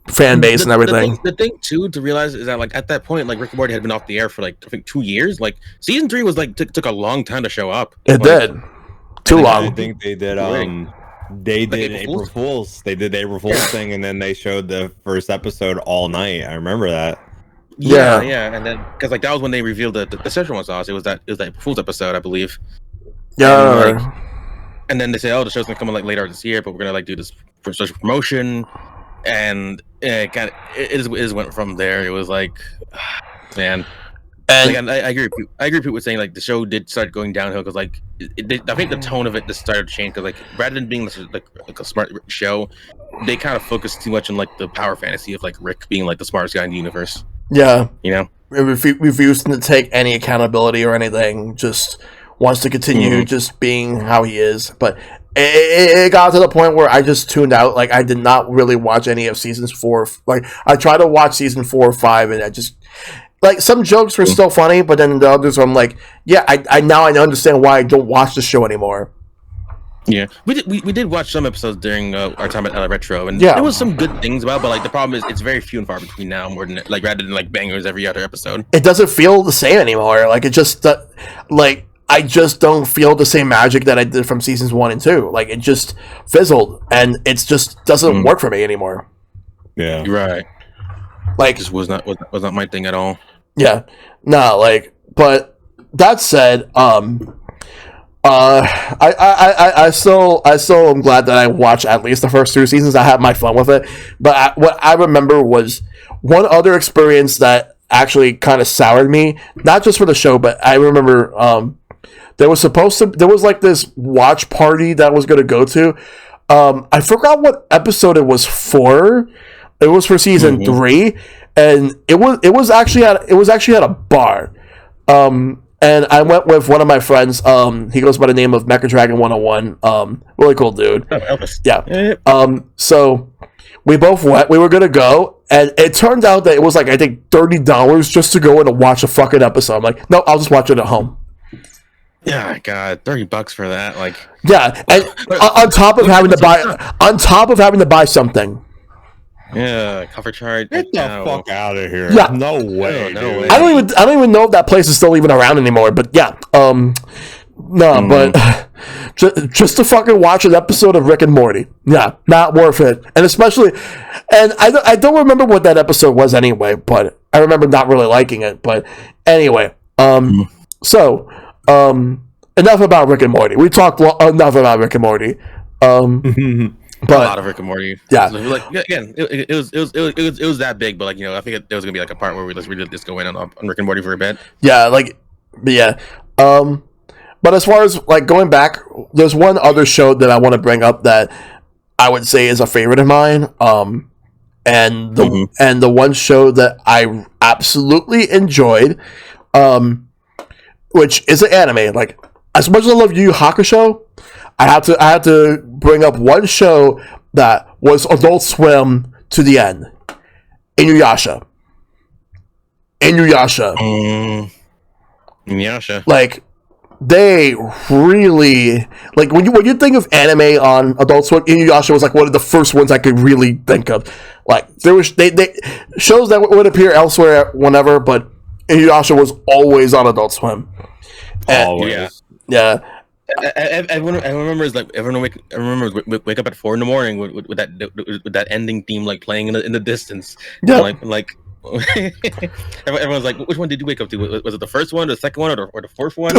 fan base and everything. The thing too to realize is that like at that point like Rick and Morty had been off the air for like I think 2 years. Like season 3 was like took a long time to show up. It did too long. I think they did. They did April Fools. They did the April Fools thing, and then they showed the first episode all night. I remember that. Yeah, and then because like that was when they revealed the Szechuan sauce. It was that April Fools episode, I believe. Yeah. And then they say, "Oh, the show's gonna come like later this year, but we're gonna like do this for social promotion." And it just went from there. It was like, man. And like, I agree with people saying like the show did start going downhill because like I think the tone of it just started to change because like rather than being like a smart show, they kind of focused too much on like the power fantasy of like Rick being like the smartest guy in the universe. Yeah, refusing to take any accountability or anything, just wants to continue just being how he is. But it got to the point where I just tuned out. Like I did not really watch any of seasons 4. Like I tried to watch season 4 or 5, and I just. Like, some jokes were still funny, but then the others I'm like, yeah, I now understand why I don't watch the show anymore. Yeah. We did watch some episodes during our time at Retro, and there was some good things about it, but, like, the problem is it's very few and far between now, more than, like, rather than, like, bangers every other episode. It doesn't feel the same anymore. Like, it just, like, I just don't feel the same magic that I did from seasons 1 and 2. Like, it just fizzled, and it just doesn't work for me anymore. Yeah. You're right. Like, it just was not my thing at all. Yeah, no, like, but that said, I still am glad that I watched at least the first 2 seasons. I had my fun with it, but what I remember was one other experience that actually kind of soured me, not just for the show, but I remember there was like this watch party that I was going to go to. I forgot what episode it was for. It was for season 3. And it was actually at a bar, and I went with one of my friends. He goes by the name of Mecha Dragon 101. Really cool dude. Yeah. So we both went. We were gonna go, and it turned out that it was like I think $30 just to go in and watch a fucking episode. I'm like, no, I'll just watch it at home. Yeah, God, $30 for that, like. Yeah, and on top of having to buy something. Yeah, cover chart. Get the fuck out of here! Yeah, no way. No way. I don't even know if that place is still even around anymore. But yeah, no, but just to fucking watch an episode of Rick and Morty. Yeah, not worth it. And especially, and I don't remember what that episode was anyway, but I remember not really liking it. But anyway, so enough about Rick and Morty. We talked enough about Rick and Morty. But, a lot of Rick and Morty. Yeah. So, like again, it was that big, but like I think there was gonna be like a part where we really just go in on Rick and Morty for a bit. Yeah, yeah. But as far as like going back, there's one other show that I want to bring up that I would say is a favorite of mine. And the one show that I absolutely enjoyed, which is an anime. Like as much as I love Yu Yu Hakusho, I had to bring up one show that was Adult Swim to the end. Inuyasha. Inuyasha. Like they really like when you think of anime on Adult Swim, Inuyasha was like one of the first ones I could really think of. Like there was they shows that would appear elsewhere whenever, but Inuyasha was always on Adult Swim. And, Always. Yeah. Everyone remembers like everyone wake up at 4 a.m. with that ending theme like playing in the distance. Yeah. Like everyone's like, which one did you wake up to? Was it the first one, the second one, or the fourth one?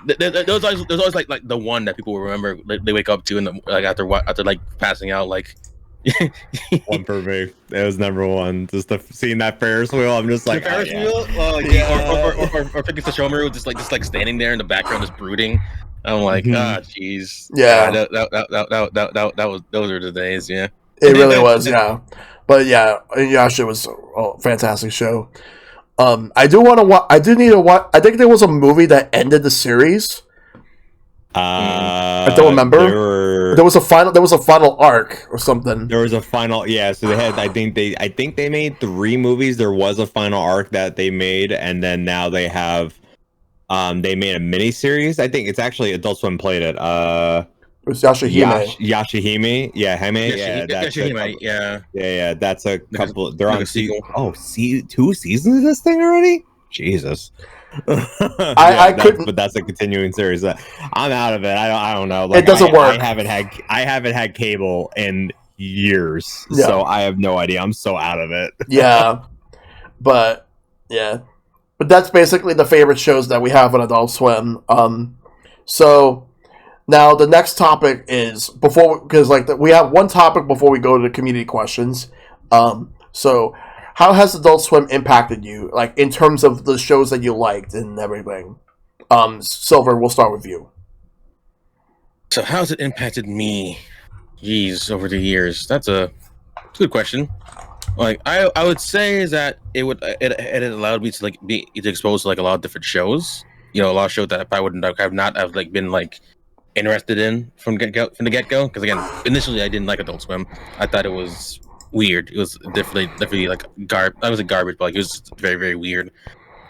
There's always like the one that people will remember. They wake up to, and like after like passing out, like. One for me. It was number one. Just seeing that Ferris wheel, I'm just like, the Ferris wheel. Oh yeah. Or picking Sashomaru just like standing there in the background, just brooding. I'm like, jeez. Yeah. Those are the days. Yeah. It really was. Yeah. But yeah, Inuyasha was a fantastic show. I do want to watch. I do need to watch. I think there was a movie that ended the series. I don't remember. There was a final arc or something. There was a final, yeah. So they had. I think they made 3 movies. There was a final arc that they made, and then now they have. They made a mini series. I think it's actually Adult Swim played it. It was Yashahime. Yashahime, yeah, Yashahime, yeah. That's a couple. They're like on a sequel. 2 seasons of this thing already. Jesus. I couldn't, but that's a continuing series. I'm out of it. I don't know. Like, it doesn't work. I haven't had cable in years, Yeah. so I have no idea. I'm so out of it. Yeah, but that's basically the favorite shows that we have on Adult Swim. So now the next topic is we have one topic before we go to the community questions. So how has Adult Swim impacted you, like in terms of the shows that you liked and everything? Silver, we'll start with you. So how's it impacted me? Jeez, over the years, that's a good question. Like I would say is that it allowed me to like be exposed to like a lot of different shows. You know, a lot of shows that I wouldn't have like been like interested in from the get go. Because again, initially I didn't like Adult Swim. I thought it was weird. It was definitely like garbage. I was a garbage, but like it was very, very weird.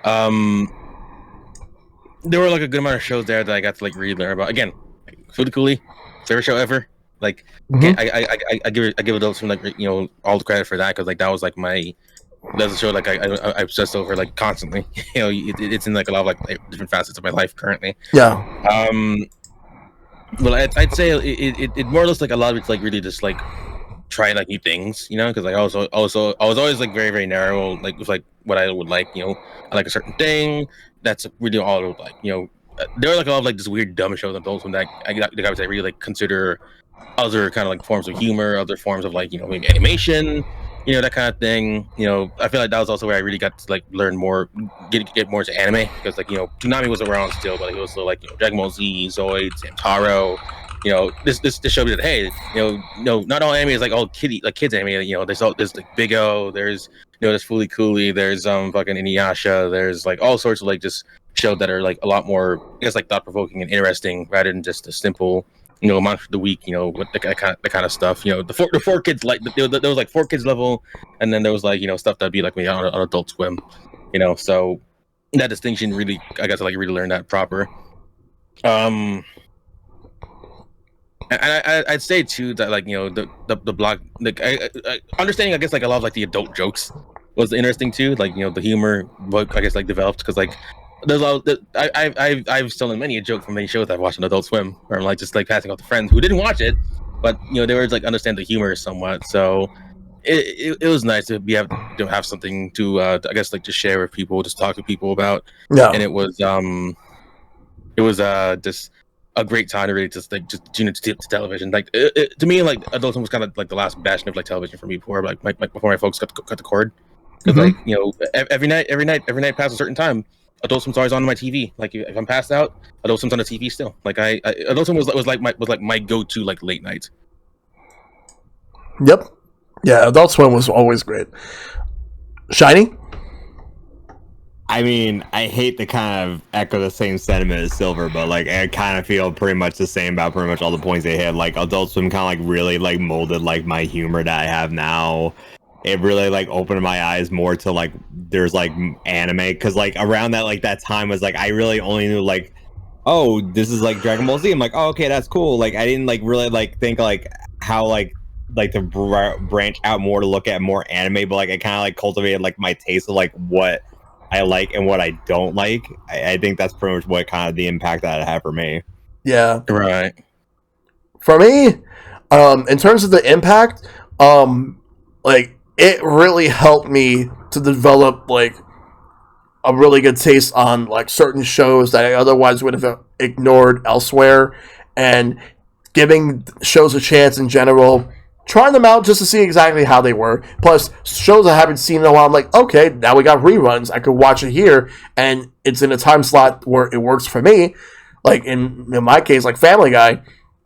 There were like a good amount of shows there that I got to like really learn about. Again, Food Coolie, favorite show ever. Like I give Adult Swim like all the credit for that because like that was like that's a show like I obsessed over like constantly. It's in like a lot of like different facets of my life currently. Yeah. Well, I'd say it more or less like allowed me to like really just like try like new things, because like I was always like very, very narrow, like with like what I would like, I like a certain thing. That's really all I would like, there are like a lot of like this weird dumb shows on Adult Swim that I really like consider other kind of like forms of humor, other forms of like maybe animation, that kind of thing. I feel like that was also where I really got to like learn more, get more into anime because like Toonami was around still, but like, it was still like Dragon Ball Z, Zoid, Samtaro. This showed me that hey, not all anime is like all kids anime. There's like Big O, there's there's Fooly Cooly, there's fucking Inuyasha, there's like all sorts of like just shows that are like a lot more, I guess, like thought provoking and interesting rather than just a simple monster of the week, with that kind of stuff. The four kids, like there was like 4 kids level, and then there was like stuff that'd be like on Adult Swim, so that distinction really, I got to like really learn that proper. And I'd say too that like the blog, like I understanding, I guess, like a lot of like the adult jokes was interesting too, like the humor book, I guess, like developed because like there's a lot. I've stolen many a joke from many shows I've watched on Adult Swim, where I'm like just like passing out to friends who didn't watch it, but they were like understand the humor somewhat. So it was nice to be able to have something to I guess like just share with people, just talk to people about. Yeah. And it was just a great time to really just tune into to television. Like to me, like Adult Swim was kind of like the last bastion of like television for me before before my folks cut the cord. Because like every night past a certain time, Adult Swim's always on my TV. Like if I'm passed out, Adult Swim's on the TV still. Like Adult Swim was like my go-to like late night. Yep. Yeah, Adult Swim was always great. Shiny? I mean, I hate to kind of echo the same sentiment as Silver, but like I kind of feel pretty much the same about pretty much all the points they hit. Like Adult Swim kind of like really like molded like my humor that I have now. It really like opened my eyes more to like there's like anime, because like around that time was like I really only knew like, oh, this is like Dragon Ball Z. I'm like, oh, okay, that's cool. Like I didn't like really like think like how like to branch out more to look at more anime, but like I kind of like cultivated like my taste of like what I like and what I don't like. I think that's pretty much what kind of the impact that it had for me. Yeah. Right. For me, in terms of the impact, like it really helped me to develop like a really good taste on like certain shows that I otherwise would have ignored elsewhere, and giving shows a chance in general, trying them out just to see exactly how they were. Plus, shows I haven't seen in a while, I'm like, okay, now we got reruns. I could watch it here, and it's in a time slot where it works for me. Like in my case, like Family Guy,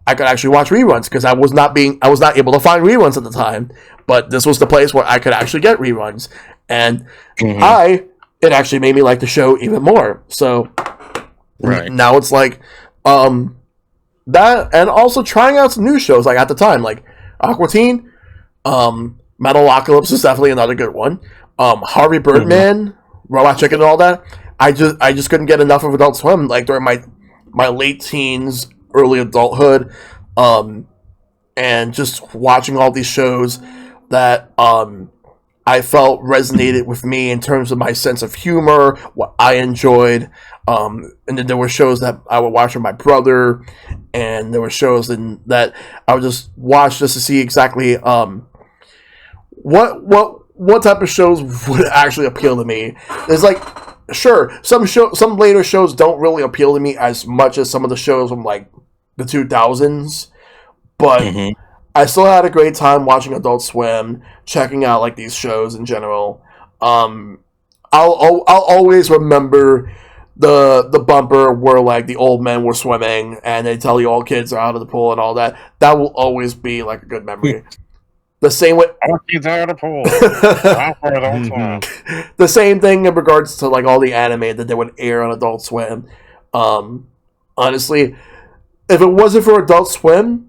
I could actually watch reruns because I was not able to find reruns at the time. But this was the place where I could actually get reruns, and it actually made me like the show even more. So now it's like that, and also trying out some new shows like at the time, like Aqua Teen, Metalocalypse is definitely another good one. Harvey Birdman, Robot Chicken, and all that. I just couldn't get enough of Adult Swim like during my late teens, early adulthood, and just watching all these shows that I felt resonated with me in terms of my sense of humor, what I enjoyed, and then there were shows that I would watch with my brother, and there were shows that I would just watch just to see exactly what type of shows would actually appeal to me. It's like, sure, some later shows don't really appeal to me as much as some of the shows from like the 2000s, but I still had a great time watching Adult Swim, checking out like these shows in general. I'll always remember the bumper where like the old men were swimming and they tell you all kids are out of the pool and all that. That will always be like a good memory. The same way all kids are out of the pool. The same thing in regards to like all the anime that they would air on Adult Swim. Honestly, if it wasn't for Adult Swim,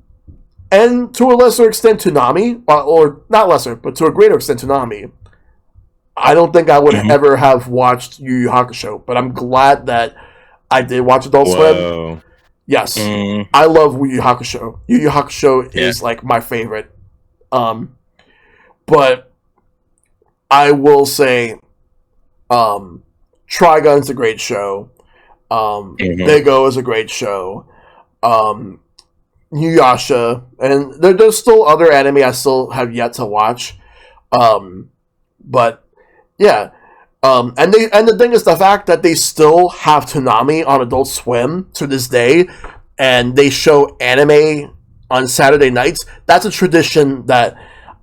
and to a lesser extent Toonami, or not lesser, but to a greater extent Toonami, I don't think I would ever have watched Yu Yu Hakusho. But I'm glad that I did watch Adult Swim. Yes, I love Yu Yu Hakusho. Yu Yu Hakusho is like my favorite. But I will say, Trigun's a great show. Big O is a great show. Nuyasha, and there's still other anime I still have yet to watch. But yeah, and the thing is the fact that they still have Toonami on Adult Swim to this day, and they show anime on Saturday nights. That's a tradition that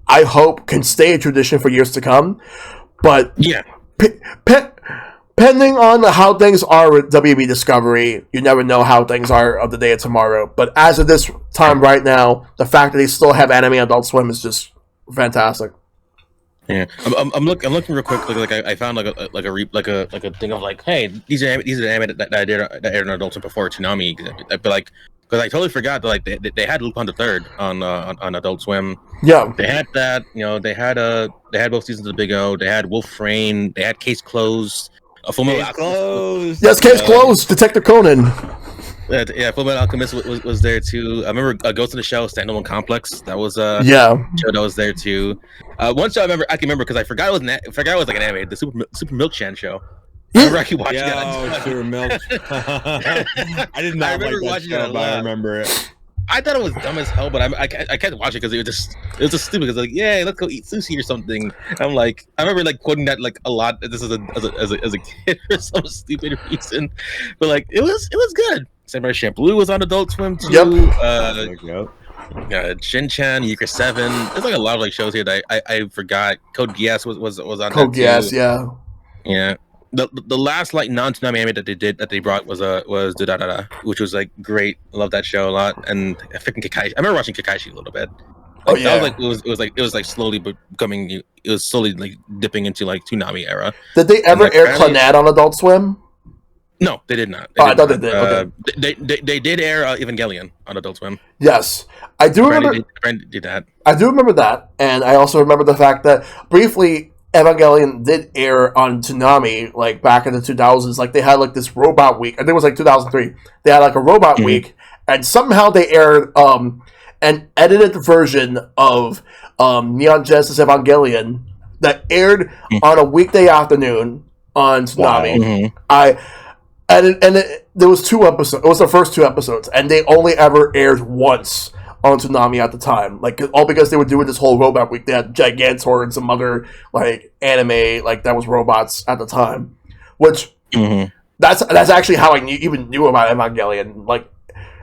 I hope can stay a tradition for years to come. But yeah, depending on how things are with WB Discovery, you never know how things are of the day of tomorrow. But as of this time right now, the fact that they still have anime on Adult Swim is just fantastic. Yeah, I'm looking real quick. Like I found like a thing of like, hey, these are anime that aired on Adult Swim before Toonami. But like, because I totally forgot that like they had Lupin the Third on Adult Swim. Yeah, they had that. They had both seasons of Big O. They had Wolf Rain. They had Case Closed. Full Metal Alchemist. Yes, Case Closed. Detective Conan. Yeah, Full Metal Alchemist was there too. I remember Ghost in the Shell Standalone Complex. That was show that was there too. One show I can remember because I forgot it was like an anime. The Super Milk Chan show. I remember actually watching that. Sewer Milk. I did not like that show, but I remember it. I thought it was dumb as hell, but I kept watching because it was just stupid. Because like, yeah, let's go eat sushi or something. And I'm like, I remember like quoting that like a lot. This is as a kid for some stupid reason, but like it was good. Samurai Champloo was on Adult Swim too. Yep. Shin-Chan, Euchre 7. There's like a lot of like shows here that I forgot. Code Geass was on Code that Geass, too. Yeah. The last like non-Toonami anime that they brought was Da, which was like great. I love that show a lot. And freaking Kakaishi. I remember watching Kakaishi a little bit. Like, that was like it was like slowly becoming. It was slowly like dipping into like Toonami era. Did they ever air Clannad on Adult Swim? No, they did not. I thought they did. Okay. They did air Evangelion on Adult Swim. Yes, I do remember. Did that. I do remember that, and I also remember the fact that briefly Evangelion did air on Toonami, like back in the 2000s. Like they had like this robot week. I think it was like 2003. They had like a robot week, and somehow they aired an edited version of Neon Genesis Evangelion that aired on a weekday afternoon on Toonami. Wow. There was 2 episodes. It was the first 2 episodes, and they only ever aired once on Toonami at the time. Like all because they were doing this whole robot week. They had Gigantor and some other like anime like that was robots at the time, which that's actually how I even knew about Evangelion. Like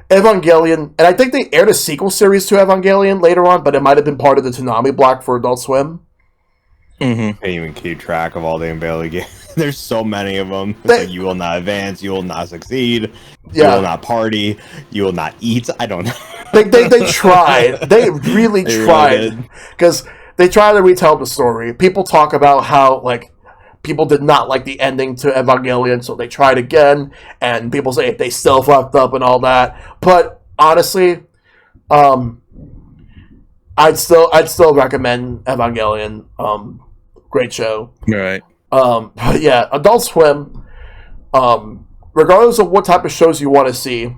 Evangelion, and I think they aired a sequel series to Evangelion later on, but it might have been part of the Toonami block for Adult Swim. Can't even keep track of all the Evangelion games. There's so many of them. Like, you will not advance. You will not succeed. You will not party. You will not eat. I don't know. They tried. They really tried. Because they tried to retell the story. People talk about how, like, people did not like the ending to Evangelion, so they tried again. And people say they still fucked up and all that. But, honestly, I'd still recommend Evangelion. Great show. Right. But yeah, Adult Swim, regardless of what type of shows you want to see,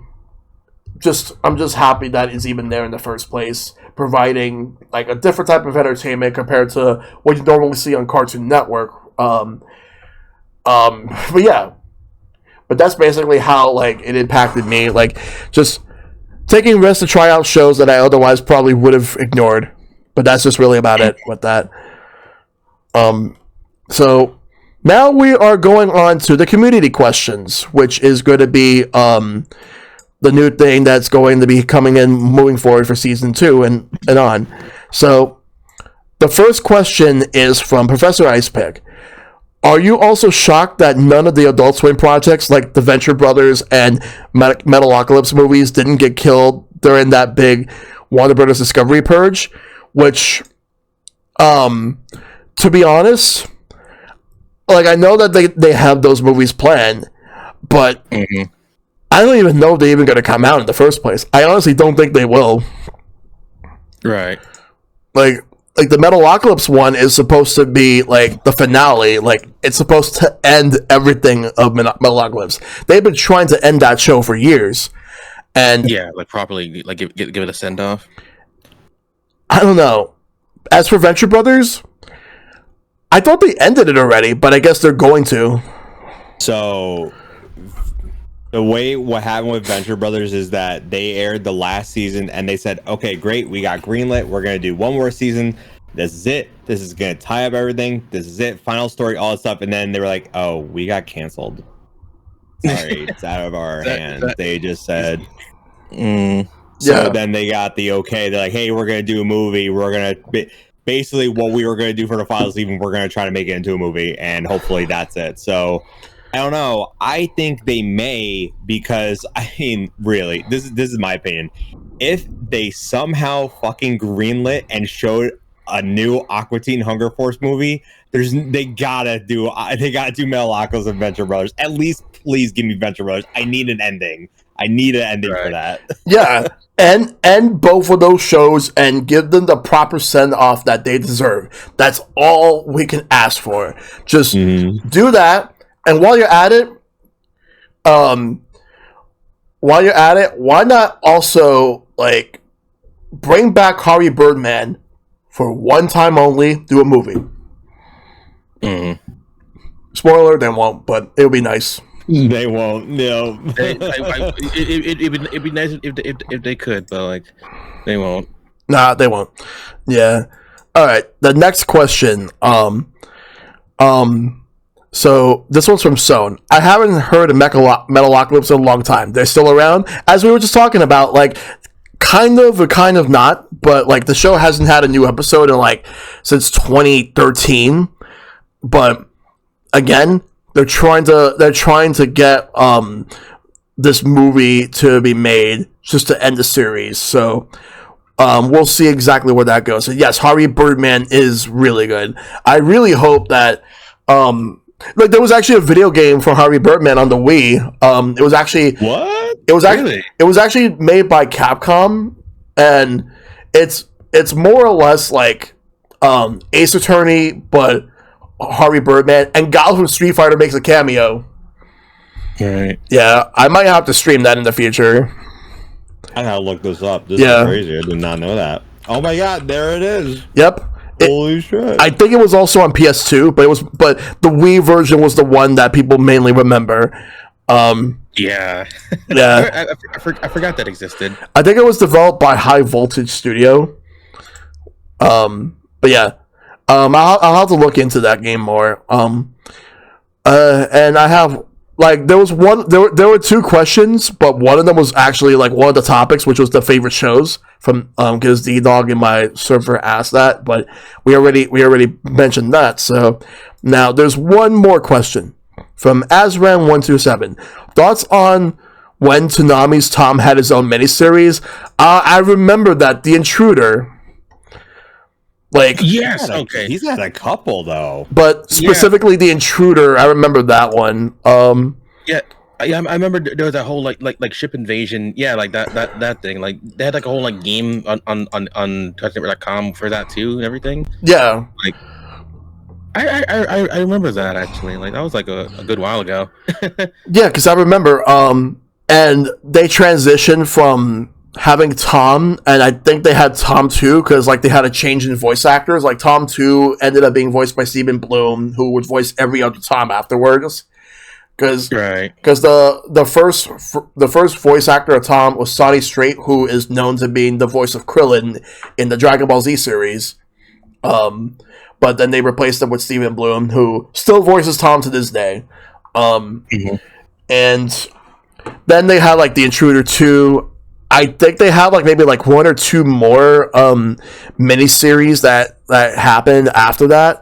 I'm just happy that it's even there in the first place, providing like a different type of entertainment compared to what you normally see on Cartoon Network. But yeah, but that's basically how like it impacted me, like just taking risks to try out shows that I otherwise probably would have ignored. But that's just really about it with that. So now we are going on to the community questions, which is going to be the new thing that's going to be coming in moving forward for season 2 and on. So the first question is from Professor Icepick. Are you also shocked that none of the Adult Swim projects like the Venture Brothers and Metalocalypse movies didn't get killed during that big Warner Brothers Discovery purge? Which, to be honest, like I know that they have those movies planned, but I don't even know if they're even going to come out in the first place. I honestly don't think they will. Right. Like the Metalocalypse one is supposed to be like the finale. Like it's supposed to end everything of Metalocalypse. They've been trying to end that show for years, and yeah, like properly, like give it a send off. I don't know. As for Venture Brothers, I thought they ended it already, but I guess they're going to. So what happened with Venture Brothers is that they aired the last season and they said, okay, great, we got greenlit. We're going to do one more season. This is it. This is going to tie up everything. This is it. Final story, all that stuff. And then they were like, oh, we got canceled. Sorry, it's out of our hands. They just said. So then they got the okay. They're like, hey, we're going to do a movie. We're going to basically what we were going to do for the final season, we're going to try to make it into a movie. And hopefully that's it. So I don't know. I think they may, because I mean, really, this is my opinion. If they somehow fucking greenlit and showed a new Aqua Teen Hunger Force movie, they gotta do Metalocalypse and Venture Brothers. At least, please give me Venture Brothers. I need an ending. For that. Yeah, and both of those shows and give them the proper send off that they deserve. That's all we can ask for. Just do that. And while you're at it, why not also like bring back Harvey Birdman for one time only, do a movie. Spoiler, they won't, but it'll be nice. They won't. No. It'd be nice if they could, but like they won't. Nah, they won't. Yeah. All right. The next question. So this one's from Sone. I haven't heard of Metalocalypse in a long time. They're still around, as we were just talking about. Like, kind of or kind of not, but like the show hasn't had a new episode in like since 2013. But again, they're trying to get this movie to be made just to end the series. So we'll see exactly where that goes. So yes, Harvey Birdman is really good. I really hope that like there was actually a video game for Harvey Birdman on the Wii. It was actually What? it was actually Really? it was actually made by Capcom, and it's more or less like Ace Attorney, but Harvey Birdman, and Guile from Street Fighter makes a cameo. Right. Yeah, I might have to stream that in the future. I gotta look this up. This Yeah. is crazy. I did not know that. Oh my god, there it is. Yep. Holy shit. I think it was also on PS2, but the Wii version was the one that people mainly remember. Yeah. Yeah, I forgot that existed. I think it was developed by High Voltage Studio. But yeah, I'll have to look into that game more. And I have like there were two questions, but one of them was actually like one of the topics, which was the favorite shows from because D Dog in my server asked that, but we already mentioned that. So now there's one more question from Azran127. Thoughts on when Toonami's Tom had his own miniseries? I remember that The Intruder. Like Yes. He's Okay. He's had a couple though. but specifically The Intruder, I remember that one. Yeah. I remember there was that whole like ship invasion. Yeah, like that thing. Like they had like a whole like game on touchnetwork.com for that too and everything. Yeah, I remember that actually. Like that was like a good while ago. yeah, because I remember. And they transitioned from having Tom, and I think they had Tom 2 because like they had a change in voice actors. Like Tom 2 ended up being voiced by Stephen Bloom, who would voice every other Tom afterwards. Because Right. the first voice actor of Tom was Sonny Strait, who is known to being the voice of Krillin in the Dragon Ball Z series. But then they replaced him with Stephen Bloom, who still voices Tom to this day. And then they had like The Intruder 2. I think they have like maybe like one or two more miniseries that happened after that.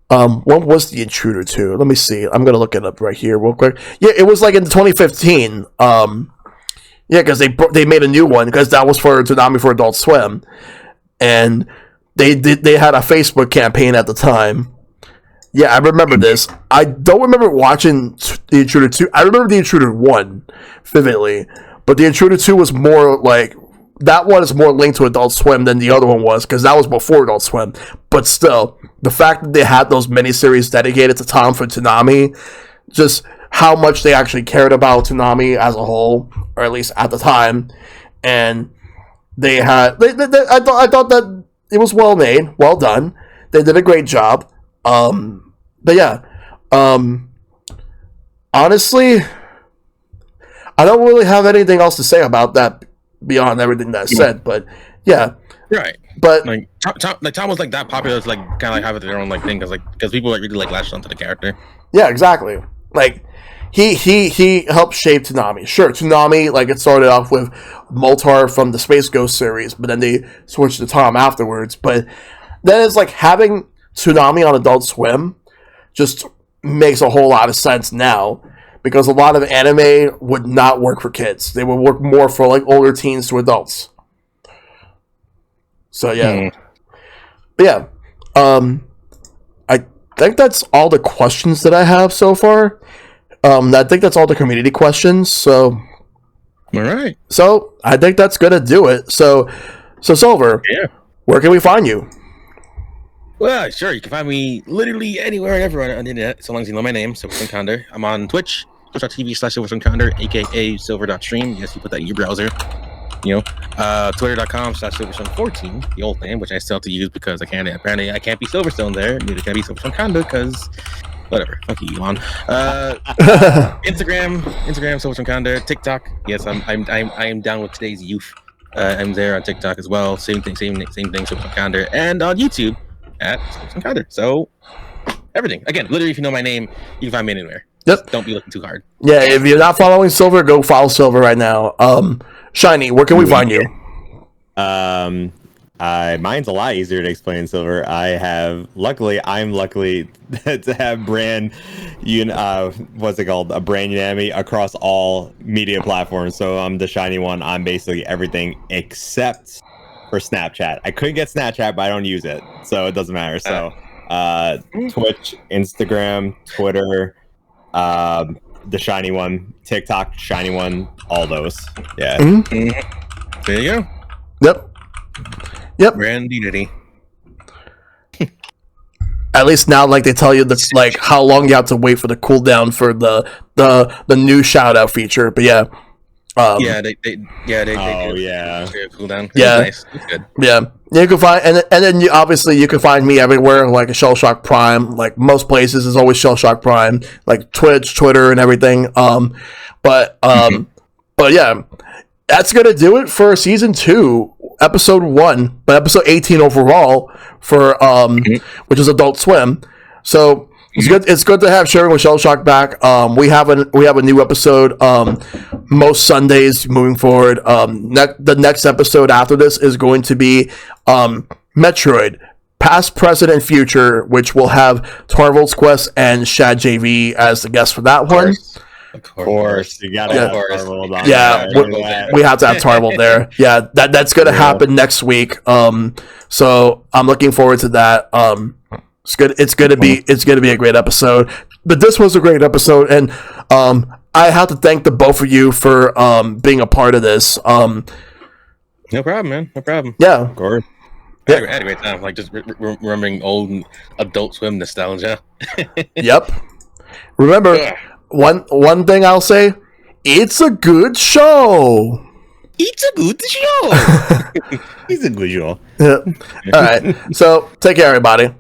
What was The Intruder 2? Let me see. I'm gonna look it up right here real quick. Yeah, it was like in 2015. Yeah, because they made a new one because that was for Toonami for Adult Swim, and they had a Facebook campaign at the time. Yeah, I remember this. I don't remember watching The Intruder 2. I remember The Intruder 1 vividly, but The Intruder 2 was more like that one is more linked to Adult Swim than the other one was because that was before Adult Swim. But still, the fact that they had those miniseries dedicated to Tom for Toonami, just how much they actually cared about Toonami as a whole, or at least at the time, and they had. I thought that it was well made, well done. They did a great job. But yeah, honestly, I don't really have anything else to say about that beyond everything that's said. But yeah, Right. but Like Tom was like that popular. It's like kind of like having their own like thing because people like really like latched onto the character. yeah, exactly. Like he helped shape Toonami. Sure, Toonami like it started off with Moltar from the Space Ghost series, but then they switched to Tom afterwards. But then it's like having Toonami on Adult Swim just makes a whole lot of sense now because a lot of anime would not work for kids. They would work more for like older teens to adults. So yeah. But yeah. I think that's all the questions that I have so far. I think that's all the community questions. So All right. so I think that's gonna do it. So Silver, Yeah. where can we find you? Well, sure. You can find me literally anywhere and everywhere on the internet, so long as you know my name, Sylverstone Khandr. I'm on Twitch, twitch.tv/Sylverstone Khandr, aka silver.stream. Yes, you put that in your browser. You know, twitter.com/Silverstone14, the old name, which I still have to use because apparently I can't be Silverstone there. Neither can I be Silverstone Khandr because Whatever. Fuck you, Elon. Instagram, Sylverstone Khandr. TikTok. Yes, I am down with today's youth. I'm there on TikTok as well. Same thing, Sylverstone Khandr. And on YouTube at Sylverstone Khandr. So everything. Again, literally, if you know my name, you can find me anywhere. Yep. Just don't be looking too hard. Yeah, if you're not following Silver, go follow Silver right now. Shiny, where can we find you? Mine's a lot easier to explain, Silver. I'm lucky to have brand, what's it called? A brand unanimity across all media platforms. So I'm TheShiny1. I'm basically everything except for Snapchat. I couldn't get Snapchat, but I don't use it, so it doesn't matter. So Twitch, Instagram, Twitter, TheShiny1, TikTok, Shiny1, all those. Yeah. Mm-hmm. There you Yep. go. Brand unity. At least now, like they tell you that's like how long you have to wait for the cooldown for the new shout out feature. But yeah. They do. Cooldown. Yeah. Nice. It's good. Yeah. You can find and then you can find me everywhere, like a ShellshockPrime. Like most places is always ShellshockPrime, like Twitch, Twitter, and everything. But yeah, that's gonna do it for season 2, episode 1, but episode 18 overall for which is Adult Swim. So it's good. It's good to have Sharing with Shellshock back. We have a new episode most Sundays moving forward. The next episode after this is going to be Metroid, Past, Present, and Future, which will have Torvald's Quest and Shad JV as the guest for that one. Of course, you gotta have Torvald on we have to have Torvald there. Yeah, that's gonna happen next week. So I'm looking forward to that. It's good. It's gonna be a great episode. But this was a great episode, and I have to thank the both of you for being a part of this. No problem, man. No problem. Yeah, of course. I had a great time. Like just remembering old Adult Swim nostalgia. Yep. Remember, one thing I'll say: it's a good show. It's a good show. It's a good show. Yeah. All right. So take care, everybody.